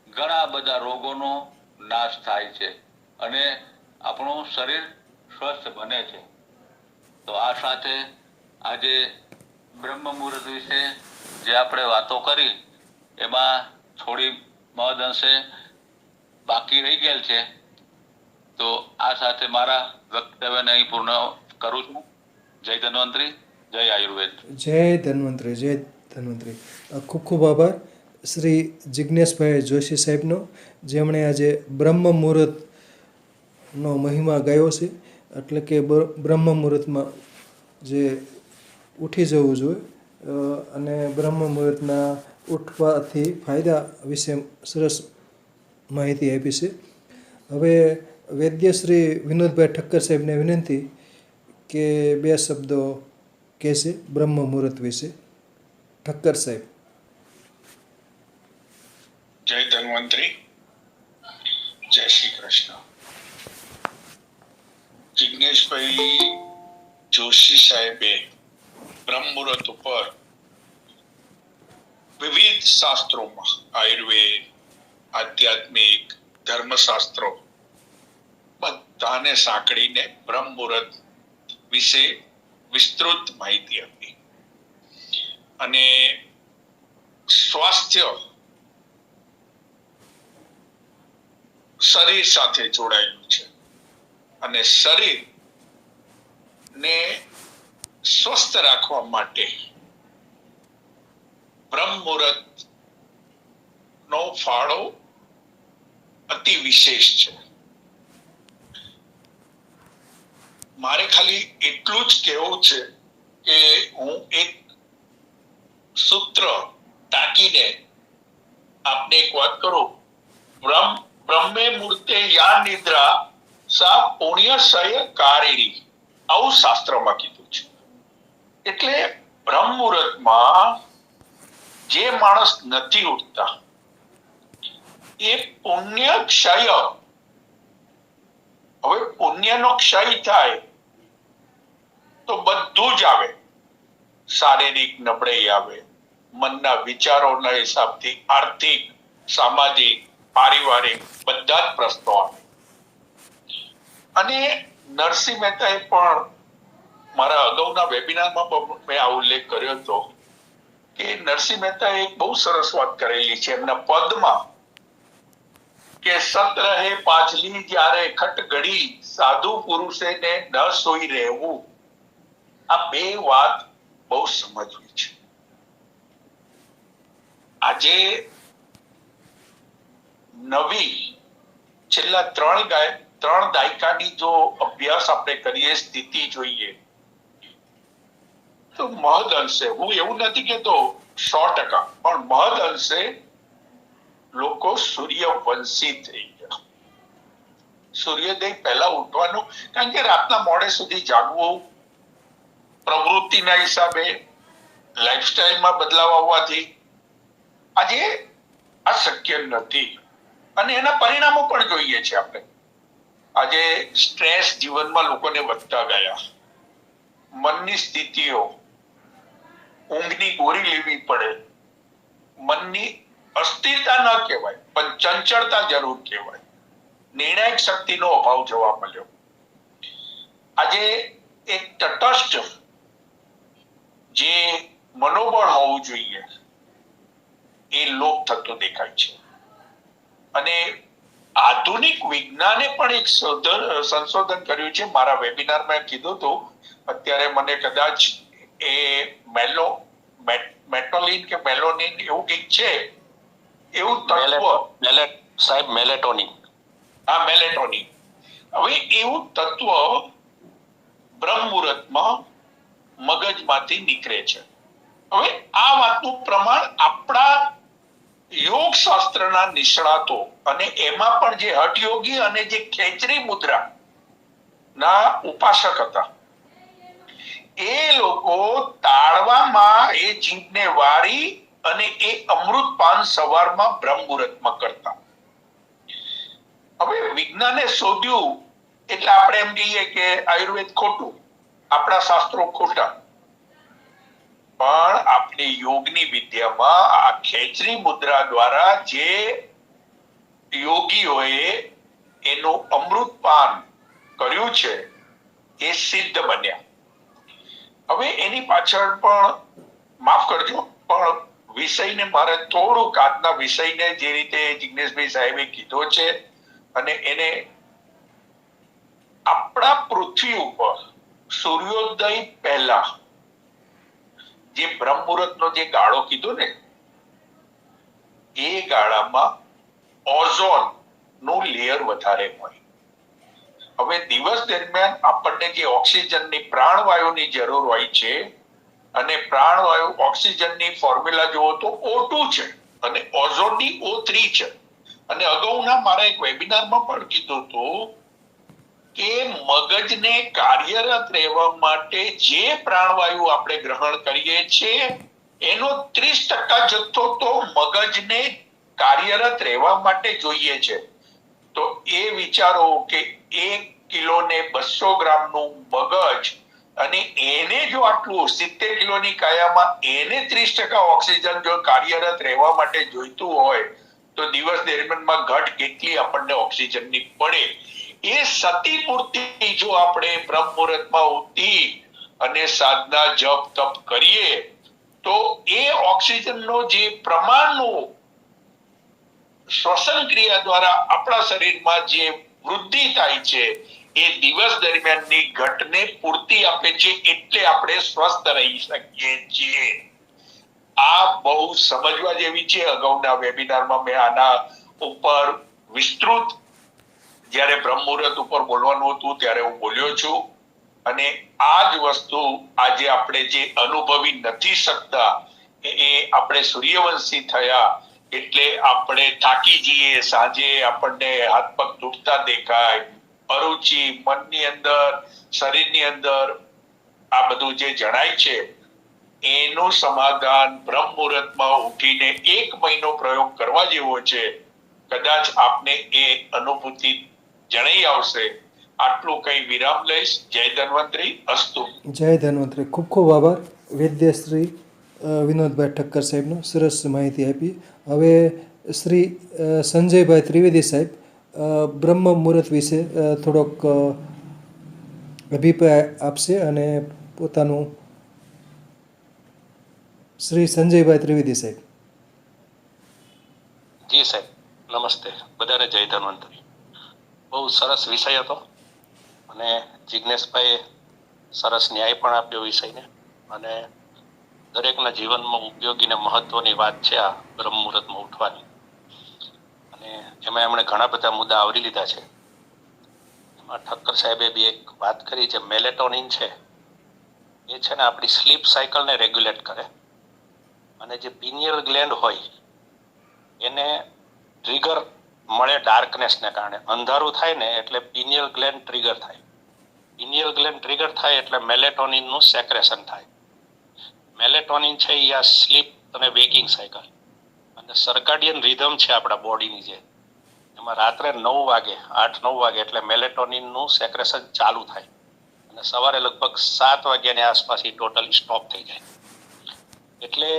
ઘણા બધા રોગોનો નાશ થાય છે અને આપણું શરીર સ્વસ્થ બને છે. તો આ સાથે આજે બ્રહ્મ મુહૂર્ત વિશે જે આપણે વાતો કરી એમાં થોડી મહદ અંશે બાકી રહી ગયેલ છે. તો આ સાથે મારા વક્તવ્યને અહીં પૂર્ણ કરું છું. જય ધન્વંતરી, જય આયુર્વેદ. જય ધન્વંતરી, જય ધન્વંતરી. ખૂબ ખૂબ આભાર શ્રી જિજ્ઞેશભાઈ જોશી સાહેબનો, જેમણે આજે બ્રહ્મ મુહૂર્તનો મહિમા ગાયો છે. એટલે કે બ્રહ્મ મુહૂર્તમાં જે ઉઠી જવું જોઈએ અને બ્રહ્મ મુહૂર્તના ઉઠવાથી ફાયદા વિશે સરસ માહિતી આપી છે. હવે વૈદ્ય શ્રી વિનોદભાઈ ઠક્કર સાહેબને વિનંતી કે 2 શબ્દો કહેશે બ્રહ્મ મુહૂર્ત વિશે. ઠક્કર સાહેબ. જય ધન્વંતરી, જય શ્રી કૃષ્ણ. જિજ્ઞેશભાઈ જોશી સાહેબે બ્રહ્મ મુહૂર્ત ઉપર વિવિધ શાસ્ત્રોમાં આયુર્વેદ, આધ્યાત્મિક, ધર્મશાસ્ત્રો બધાને સાંકળીને બ્રહ્મ મુહૂર્ત વિશે વિસ્તૃત માહિતી આપી અને સ્વાસ્થ્ય શરીર સાથે જોડાયેલું છે અને શરીર ને સ્વસ્થ રાખવા માટે બ્રહ્મ મુહૂર્ત નો ફાળો અતિ વિશેષ છે. મારે ખાલી એટલું જ કહેવું છે કે હું એક સૂત્ર ટાંકીને આપને એક વાત કરું. બ્રહ્મે મૂર્તે યા નિદ્રા સા પુણ્યસય કારિણી, આવું શાસ્ત્રમાં કીધું છે. એટલે બ્રહ્મ મુહૂર્તમાં જે માણસ નથી ઉઠતા એ પુણ્ય ક્ષય, હવે પુણ્યનો ક્ષય થાય તો બધું જ આવે. શારીરિક નબળાઈ આવે, મનના વિચારોના હિસાબથી આર્થિક, સામાજિક, પારિવારિક બધા જ પ્રશ્નો આવે. અને નરસિંહ મહેતાએ પણ મારા અગાઉના વેબિનારમાં મેં આ ઉલ્લેખ કર્યો હતો કે નરસિંહ મહેતાએ એક બહુ સરસ વાત કરેલી છે એમના પદમાં કે સત રહે પાછલી જ્યારે ખટ ઘડી, સાધુ પુરુષે ને ન સોઈ રહેવું. આ બે વાત બહુ સમજવી છે. આજે નવી છેલ્લા ત્રણ દાયકાની જો અભ્યાસ આપણે કરીએ, સ્થિતિ જોઈએ તો મહદ અંશે, હું એવું નથી કેતો 100%, પણ મહદ અંશે લોકો સૂર્યવંશી થઈ ગયા. સૂર્યોદય પહેલા ઉઠવાનું, કારણ કે રાતના મોડે સુધી જાગવું, પ્રવૃત્તિના હિસાબે, લાઈફસ્ટાઈલમાં બદલાવ આવવાથી આજે આ શક્ય નથી. અને એના પરિણામો પણ જોઈએ છે આપણે. આજે સ્ટ્રેસ જીવનમાં લોકોને વધતા ગયા, મનની સ્થિતિઓ, ઊંઘની ગોળી લેવી પડે, મનની અસ્થિરતા ન કહેવાય પણ ચંચળતા જરૂર કહેવાય, નિર્ણાયક શક્તિનો અભાવ જોવા મળ્યો. આજે એક તટસ્થ જે મનોબળ હોવું જોઈએ એ લોપ થતો દેખાય છે. અને આધુનિક વિજ્ઞાને પણ એક સંશોધન કર્યું છે. મારા વેબિનારમાં કીધું હતું, અત્યારે મને કદાચ એ મેટોલિન કે મેલોનિન એવું કંઈક છે, એવું તત્વ સાહેબ મેલેટોનિન. હા, મેલેટોનિન. હવે એવું તત્વ બ્રહ્મ મુહૂર્તમાં મગજમાંથી નીકળે છે. હવે આ વાતનું પ્રમાણ આપણા યોગ શાસ્ત્રના નિષ્ણાતો અને એમાં પણ જે હઠયોગી અને જે ખેચરી મુદ્રા ના ઉપાસક હતા એ લોકો તાળવામાં એ જીભને વારી અને એ અમૃતપાન સવારમાં બ્રહ્મ મુહૂર્તમાં કરતા. હવે વિજ્ઞાને શોધ્યું એટલે આપણે એમ કહીએ કે આયુર્વેદ ખોટું, આપણા શાસ્ત્રો ખોટા. પણ આપણી યોગની વિદ્યામાં આ ખેચરી મુદ્રા દ્વારા જે યોગીઓએ એનું અમૃતપાન કર્યું છે એ સિદ્ધ બન્યા. હવે એની પાછળ પણ માફ કરજો, પણ વિષયને મારે થોડુંક આજના વિષયને જે રીતે જિજ્ઞેશભાઈ સાહેબે કીધો છે અને એને આપણા પૃથ્વી ઉપર સૂર્યોદય પહેલા જે બ્રહ્મ મુહૂર્તનો જે ગાળો કીધો ને, એ ગાળામાં ઓઝોન નું લેયર વધારે હોય. હવે દિવસ દરમિયાન આપણને જે ઓક્સિજનની પ્રાણવાયુની જરૂર હોય છે, અને પ્રાણવાયુ ઓક્સિજનની ફોર્મ્યુલા જુઓ તો O2 છે અને ઓઝોનની O3 છે. અને અગાઉના મારા એક વેબિનારમાં પણ કીધું હતું કે મગજને કાર્યરત રહેવા માટે જે પ્રાણવાયુ આપણે ગ્રહણ કરીએ છીએ એનો 30% જથ્થો તો મગજને કાર્યરત રહેવા માટે જોઈએ છે. તો એ વિચારો કે 1 કિલો ને 200 ગ્રામનું મગજ અને એને જો આટલું 70 કિલોની કાયામાં એને 30% ઓક્સિજન જો કાર્યરત રહેવા માટે જોઈતું હોય તો દિવસ દરમિયાનમાં ઘટ કેટલી આપણને ઓક્સિજનની પડે. એ સતી પૂર્તિ જો આપણે બ્રહ્મ મુહૂર્તમાં ઉઠી અને સાધના જપ તપ કરીએ તો એ ઓક્સિજનનો જે પ્રમાણનું શ્વસન ક્રિયા દ્વારા આપણા શરીરમાં જે વૃદ્ધિ થાય છે એ દિવસ દરમિયાનની ઘટને પૂર્તિ આપે છે, એટલે આપણે સ્વસ્થ રહી શકીએ છીએ. આ બહુ સમજવા જેવી છે. અગાઉના વેબિનારમાં મેં આના ઉપર વિસ્તૃત જ્યારે બ્રહ્મ મુહૂર્ત ઉપર બોલવાનું હતું ત્યારે હું બોલ્યો છું, અને આ જ વસ્તુ આજે આપણે જે અનુભવી નથી શકતા એ આપણે સૂર્યવંશી થયા એટલે આપણે થાકી જઈએ, સાંજે આપણને હાથ પગ તૂટતા દેખાય, અરુચિ મનની અંદર શરીરની અંદર આ બધું જે જણાય છે એનું સમાધાન બ્રહ્મ મુહૂર્તમાં ઉઠીને 1 મહિનો પ્રયોગ કરવા જેવો છે. કદાચ આપને એ અનુભૂતિ જણાઈ આવશે. આટલું કઈ વિરામ લઈશ. જય ધન્વંતરી. અસ્તુ. જય ધન્વંતરી. ખૂબ ખૂબ આભાર વૈદ્યશ્રી વિનોદભાઈ ઠક્કર સાહેબનો, સરસ માહિતી આપી. હવે શ્રી સંજયભાઈ ત્રિવેદી સાહેબ બ્રહ્મ મુહૂર્ત વિશે થોડોક અભિપ્રાય આપશે અને પોતાનું. શ્રી સંજયભાઈ ત્રિવેદી સાહેબ. જી સાહેબ, નમસ્તે બધાને. જય ધન્વંતરી. બહુ સરસ વિષય હતો અને જિજ્ઞેશભાઈએ સરસ ન્યાય પણ આપ્યો વિષયને, અને દરેકના જીવનમાં ઉપયોગી ને મહત્વની વાત છે આ બ્રહ્મ મુહૂર્તમાં ઉઠવાની. અને એમાં એમણે ઘણા બધા મુદ્દા આવરી લીધા છે. એમાં ઠક્કર સાહેબે બી એક વાત કરી છે, મેલેટોનિન છે એ છે ને આપણી સ્લીપ સાયકલને રેગ્યુલેટ કરે, અને જે પિનિયલ ગ્લેન્ડ હોય એને ટ્રિગર મળે ડાર્કનેસને કારણે. અંધારું થાય ને એટલે પિનિયલ ગ્લેન્ડ ટ્રિગર થાય. પિનિયલ ગ્લેન્ડ ટ્રિગર થાય એટલે મેલેટોનિનનું સેક્રેશન થાય. મેલેટોનિન છે એ આ સ્લીપ અને વેકિંગ સાયકલ અને સર્કાડિયન રિધમ છે આપણા બોડીની, જે એમાં રાત્રે 9 વાગે 8-9 વાગે એટલે મેલેટોનિનનું સેક્રેશન ચાલુ થાય અને સવારે લગભગ 7 વાગ્યાની આસપાસ એ ટોટલી સ્ટોપ થઈ જાય. એટલે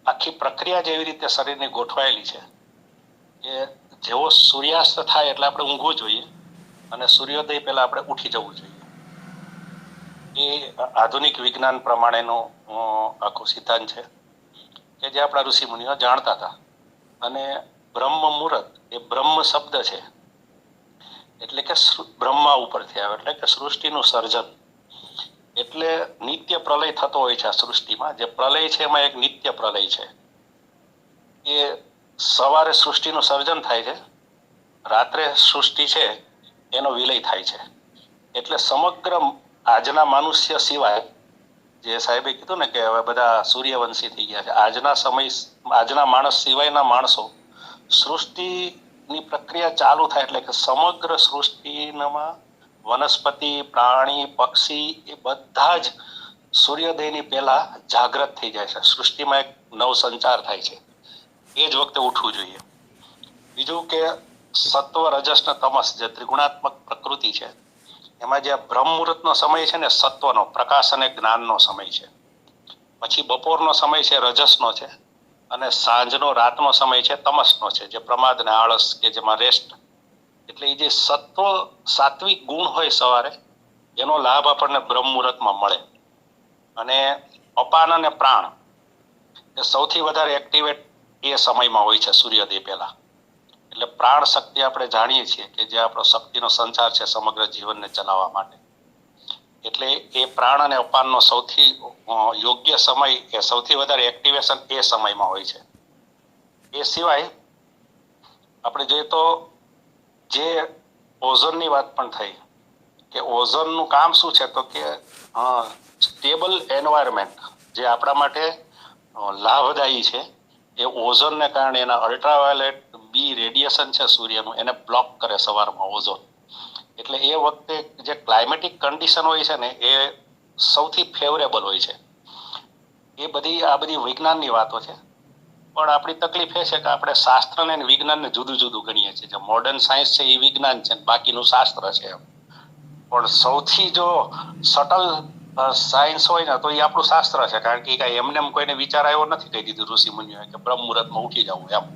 આખી પ્રક્રિયા જેવી રીતે શરીરની ગોઠવાયેલી છે કે જેવો સૂર્યાસ્ત થાય એટલે આપણે ઊંઘવું જોઈએ અને સૂર્યોદય પહેલા આપણે ઉઠી જવું જોઈએ. એ આધુનિક વિજ્ઞાન પ્રમાણેનો આખો સિદ્ધાંત છે કે જે આપણા ઋષિ મુનિઓ જાણતા હતા. અને બ્રહ્મ મુહૂર્ત એ બ્રહ્મ શબ્દ છે એટલે કે બ્રહ્મા ઉપરથી આવે, એટલે કે સૃષ્ટિનું સર્જન. એટલે નિત્ય પ્રલય થતો હોય છે આ સૃષ્ટિમાં. જે પ્રલય છે એમાં એક નિત્ય પ્રલય છે. એ સવારે સૃષ્ટિનું સર્જન થાય છે, રાત્રે સૃષ્ટિ છે એનો વિલય થાય છે. એટલે સમગ્ર આજના મનુષ્ય સિવાય, જે સાહેબે કીધું ને કે હવે બધા સૂર્યવંશી થઈ ગયા છે, આજના માણસ સિવાયના માણસો સૃષ્ટિની પ્રક્રિયા ચાલુ થાય એટલે કે સમગ્ર સૃષ્ટિમાં વનસ્પતિ, પ્રાણી, પક્ષી એ બધા જ સૂર્યોદયની પહેલા જાગૃત થઈ જાય છે. સૃષ્ટિમાં એક નવ સંચાર થાય છે. એ જ વખતે ઉઠવું જોઈએ. બીજું કે સત્વ, રજસ ને તમસ જે ત્રિગુણાત્મક પ્રકૃતિ છે એમાં જે બ્રહ્મ મુહૂર્તનો સમય છે ને સત્વનો, પ્રકાશ અને જ્ઞાનનો સમય છે. પછી બપોરનો સમય છે રજસનો છે, અને સાંજનો રાતનો સમય છે તમસનો છે, જે પ્રમાદ ને આળસ કે જેમાં રેસ્ટ. એટલે એ જે સાત્વિક ગુણ હોય સવારે એનો લાભ આપણને બ્રહ્મ મુહૂર્તમાં મળે. અને અપાન અને પ્રાણ એ સૌથી વધારે એક્ટિવેટ એ સમયમાં હોય છે સૂર્યોદય પહેલા. એટલે પ્રાણ શક્તિ આપણે જાણીએ છીએ કે જે આપણો શક્તિનો સંચાર છે સમગ્ર જીવનને ચલાવવા માટે. એટલે એ પ્રાણ અને અપાનનો સૌથી યોગ્ય સમય, એ સૌથી વધારે એક્ટિવેશન એ સમયમાં હોય છે. એ સિવાય આપણે જોઈએ તો જે ઓઝોનની વાત પણ થઈ કે ઓઝોનનું કામ શું છે, તો કે સ્ટેબલ એન્વાયરમેન્ટ જે આપણા માટે લાભદાયી છે એ ઓઝોનને કારણે એના અલ્ટ્રાવાયોલેટ બી રેડિયેશન છે સૂર્યનું એને બ્લોક કરે સવારમાં ઓઝોન. એટલે એ વખતે જે ક્લાઇમેટિક કન્ડિશન હોય છે ને એ સૌથી ફેવરેબલ હોય છે. આ બધી વિજ્ઞાનની વાતો છે. પણ આપણી તકલીફ એ છે કે આપણે શાસ્ત્રને અને વિજ્ઞાનને જુદું જુદું ગણીએ છીએ. જે મોડર્ન સાયન્સ છે એ વિજ્ઞાન છે, બાકીનું શાસ્ત્ર છે. પણ સૌથી જો સટલ સાયન્સ હોય ને તો એ આપણું શાસ્ત્ર છે, કારણ કે કઈ એમને કોઈને વિચાર આવ્યો નથી કહી દીધું ઋષિ મુનિઓએ કે બ્રહ્મ મુહૂર્તમાં ઉઠી જવું એમ.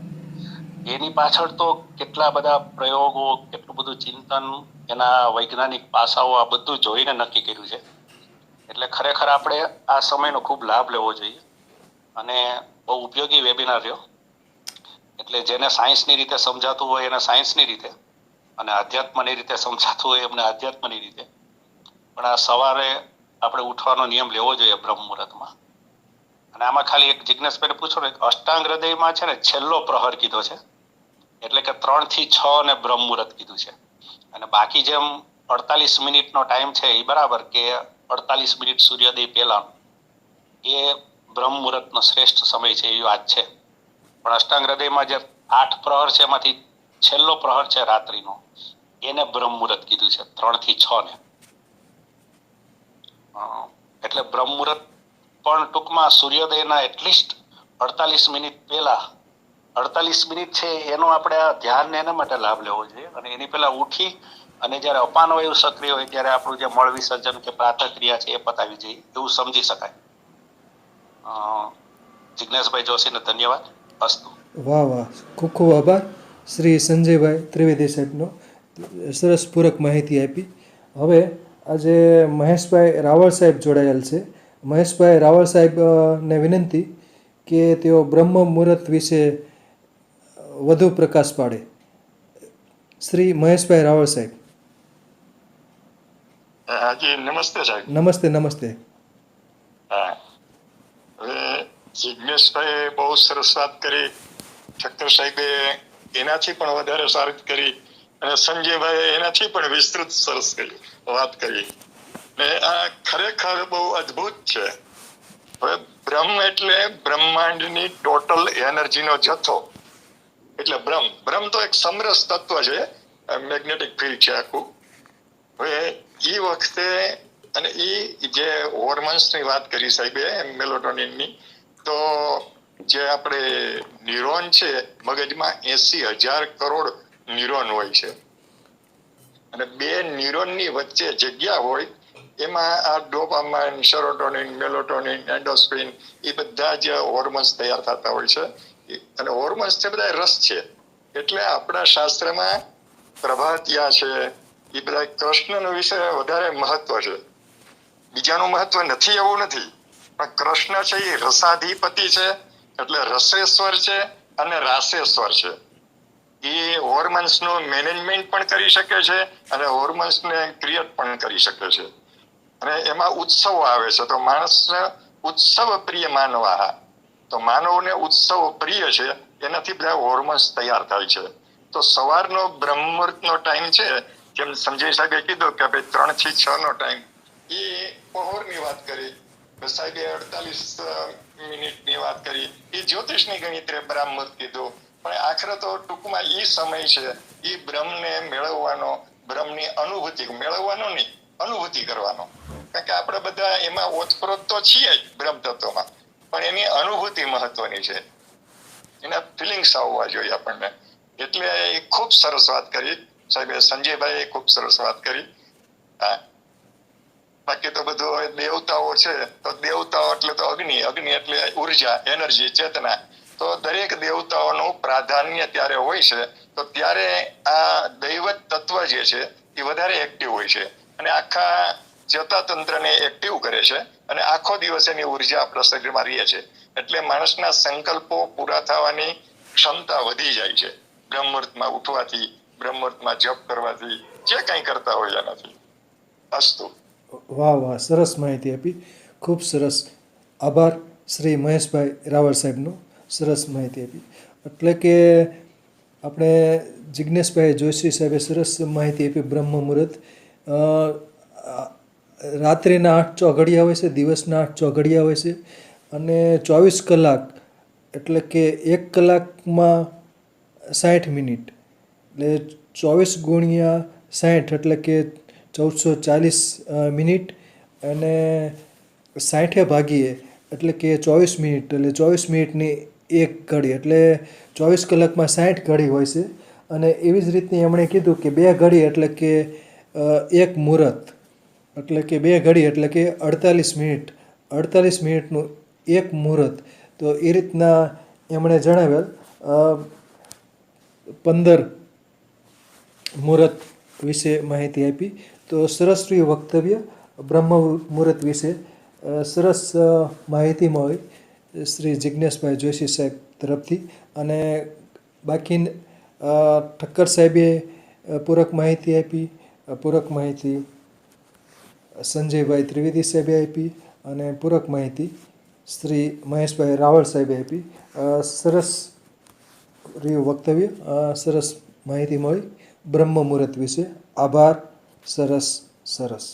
એની પાછળ તો કેટલા બધા પ્રયોગો, કેટલું બધું ચિંતન, એના વૈજ્ઞાનિક પાસાઓ આ બધું જોઈને નક્કી કર્યું છે. એટલે ખરેખર આપણે આ સમયનો ખૂબ લાભ લેવો જોઈએ અને બહુ ઉપયોગી વેબિનાર રહ્યો. એટલે જેને સાયન્સની રીતે સમજાતું હોય એને સાયન્સની રીતે, અને આધ્યાત્મની રીતે સમજાતું હોય એમને આધ્યાત્મની રીતે. પણ આ સવારે આપણે ઉઠવાનો નિયમ લેવો જોઈએ બ્રહ્મ મુહૂર્તમાં. અને આમાં ખાલી એક જિજ્ઞેશભાઈને પૂછો ને, અષ્ટાંગ હૃદયમાં છે ને છેલ્લો પ્રહર કીધો છે, એટલે કે 3 થી 6 ને બ્રહ્મ મુહૂર્ત કીધું છે. અને બાકી જેમ 48 મિનિટનો ટાઈમ છે એ બરાબર, કે 48 મિનિટ સૂર્યોદય પહેલા એ બ્રહ્મ મુહૂર્તનો શ્રેષ્ઠ સમય છે એ વાત છે. પણ અષ્ટાંગ હૃદયમાં જે 8 પ્રહર છે એમાંથી છેલ્લો પ્રહર છે રાત્રિનો, એને બ્રહ્મ મુહૂર્ત કીધું છે, 3 થી 6 ને. એટલે બ્રહ્મ મુહૂર્ત પણ ટૂંકમાં સૂર્યોદયના એટલીસ્ટ 48 મિનિટ પહેલા, 48 મિનિટ છે એનો આપણે આ ધ્યાનને એના માટે લાભ લેવો જોઈએ. અને એની પહેલા ઉઠી અને જ્યારે અપાન વાયુ સક્રિય હોય ત્યારે આપણું જે મળ વિસર્જન કે પ્રાતઃક્રિયા છે એ પતાવી જોઈએ એવું સમજી શકાય. જિજ્ઞેશભાઈ જોશીને ધન્યવાદ. અસ્તુ. વાહ વાહ, ખૂબ ખૂબ આભાર શ્રી સંજયભાઈ ત્રિવેદી સાહેબનો, સરસ પૂરક માહિતી આપી. હવે આજે મહેશભાઈ રાવળ સાહેબ જોડાયેલ છે. મહેશભાઈ રાવળ સાહેબને વિનંતી કે તેઓ બ્રહ્મ મુહૂર્ત વિશે વધુ પ્રકાશ પાડે. શ્રી મહેશભાઈ રાવળ સાહેબ. હાજી, નમસ્તે સાહેબ. નમસ્તે નમસ્તે. હા, હવે જિજ્ઞેશભાઈએ બહુ સરસ વાત કરી, ઠક્કર સાહેબે એનાથી પણ વધારે સારી કરી, અને સંજયભાઈએ એનાથી પણ વિસ્તૃત સરસ કરી વાત કરી. ને આ ખરેખર બહુ અદ્ભુત છે. હવે બ્રહ્મ એટલે બ્રહ્માંડની ટોટલ એનર્જીનો જથ્થો, એટલે બ્રહ્મ તો એક સમરસ તત્વ છે, મેગ્નેટિક ફિલ્ડ છે આખું. હવે એ વખતે, અને એ જે હોર્મોન્સની વાત કરી સાહેબે, મેલેટોનિનની, તો જે આપણે ન્યુરોન છે મગજમાં 80,000 કરોડ ન્યુરોન હોય છે, અને 2 ન્યુરોનની વચ્ચે જગ્યા હોય એમાં આ ડોપામાઇન, સેરોટોનિન, મેલેટોનિન, એન્ડોસ્પિન, એ બધા જ હોર્મોન્સ તૈયાર થતા હોય છે. અને હોર્મોન્સ છે બધા રસ છે. એટલે આપણા શાસ્ત્રમાં પ્રભાતિયા છે, એ બધા કૃષ્ણનો વિશે વધારે મહત્વ છે. બીજાનું મહત્વ નથી એવું નથી, પણ કૃષ્ણ છે એ રસાધિપતિ છે, એટલે રસેશ્વર છે અને રાસેશ્વર છે. એ હોર્મોન્સ નું મેનેજમેન્ટ પણ કરી શકે છે અને હોર્મોન્સ ને ક્રિએટ પણ કરી શકે છે. અને એમાં ઉત્સવ આવે છે, તો માણસને ઉત્સવ પ્રિય માનવા, તો માનવને ઉત્સવ પ્રિય છે, એનાથી બધા હોર્મોન્સ તૈયાર થાય છે. તો સવારનો બ્રહ્મ મુહૂર્તનો ટાઈમ છે, જેમ સંજય સાહેબે કીધું કે ભાઈ 3 થી 6 નો ટાઈમ, એ પહોરની વાત કરી, સાહેબે 48 મિનિટની વાત કરી, એ જ્યોતિષની ગણિત્રે બ્રહ્મ મુહૂર્ત કીધું. પણ આખરે તો ટૂંકમાં એ સમય છે એ બ્રહ્મને મેળવવાનો, બ્રહ્મની અનુભૂતિ, મેળવવાનો નહીં, અનુભૂતિ કરવાનો. કારણ કે આપણે બધા એમાં ઓતપ્રોત તો છીએ જ બ્રહ્મ તત્વમાં, પણ એની અનુભૂતિ મહત્વની છે, એના ફિલિંગ્સ આવવા જોઈએ આપણને. એટલે એ ખૂબ સરસ વાત કરી સાહેબે, સંજયભાઈએ ખૂબ સરસ વાત કરી. હા, બાકી તો બધું દેવતાઓ છે, તો દેવતાઓ એટલે તો અગ્નિ, અગ્નિ એટલે ઉર્જા, એનર્જી, ચેતના. તો દરેક દેવતાઓનું પ્રાધાન્ય ત્યારે હોય છે, તો ત્યારે આ દૈવત તત્વ જે છે એ વધારે એક્ટિવ હોય છે, અને આખા ચેતાતંત્રને એક્ટિવ કરે છે, અને આખો દિવસ એની ઉર્જા આપણા શરીરમાં રહે છે. એટલે માણસના સંકલ્પો પૂરા થવાની ક્ષમતા વધી જાય છે બ્રહ્મ મુહૂર્તમાં ઉઠવાથી, બ્રહ્મ મુહૂર્તમાં જપ કરવાથી, જે કંઈ કરતા હોય એનાથી. અસ્તુ. વાહ વાહ, સરસ માહિતી આપી, ખૂબ સરસ. આભાર શ્રી મહેશભાઈ રાવળ સાહેબનો, સરસ માહિતી આપી. એટલે કે આપણે જિજ્ઞેશભાઈ જોશી સાહેબે સરસ માહિતી આપી. બ્રહ્મ મુહૂર્ત રાત્રિના 8 ચોઘડિયા હોય છે, દિવસના 8 ચોઘડિયા હોય છે, અને 24 કલાક, એટલે કે 1 કલાકમાં 60 મિનિટ, એટલે 24 ગુણ્યા 60 એટલે કે 1440 મિનિટ, અને 60 ભાગીએ એટલે કે 24 મિનિટ, એટલે 24 મિનિટની 1 ઘડી એટલે 24 કલાકમાં 60 ઘડી હોય છે. અને એવી જ રીતની એમણે કીધું કે 2 ઘડી એટલે કે 1 મુહૂર્ત એટલે કે 2 ઘડી એટલે કે 48 મિનિટ 48 મિનિટનું 1 મુહૂર્ત. તો એ રીતના એમણે જણાવેલ 15 મુહૂર્ત વિશે માહિતી આપી. તો સરસ રહ્યું વક્તવ્ય. બ્રહ્મ મુહૂર્ત વિશે સરસ માહિતી મળી શ્રી જિજ્ઞેશભાઈ જોશી સાહેબ તરફથી. અને બાકી ઠક્કર સાહેબે પૂરક માહિતી આપી. પૂરક માહિતી સંજયભાઈ ત્રિવેદી સાહેબે આપી અને પૂરક માહિતી શ્રી મહેશભાઈ રાવળ સાહેબે આપી. સરસ રહ્યું વક્તવ્ય. સરસ માહિતી મળી બ્રહ્મ મુહૂર્ત વિશે. આભાર. સરસ.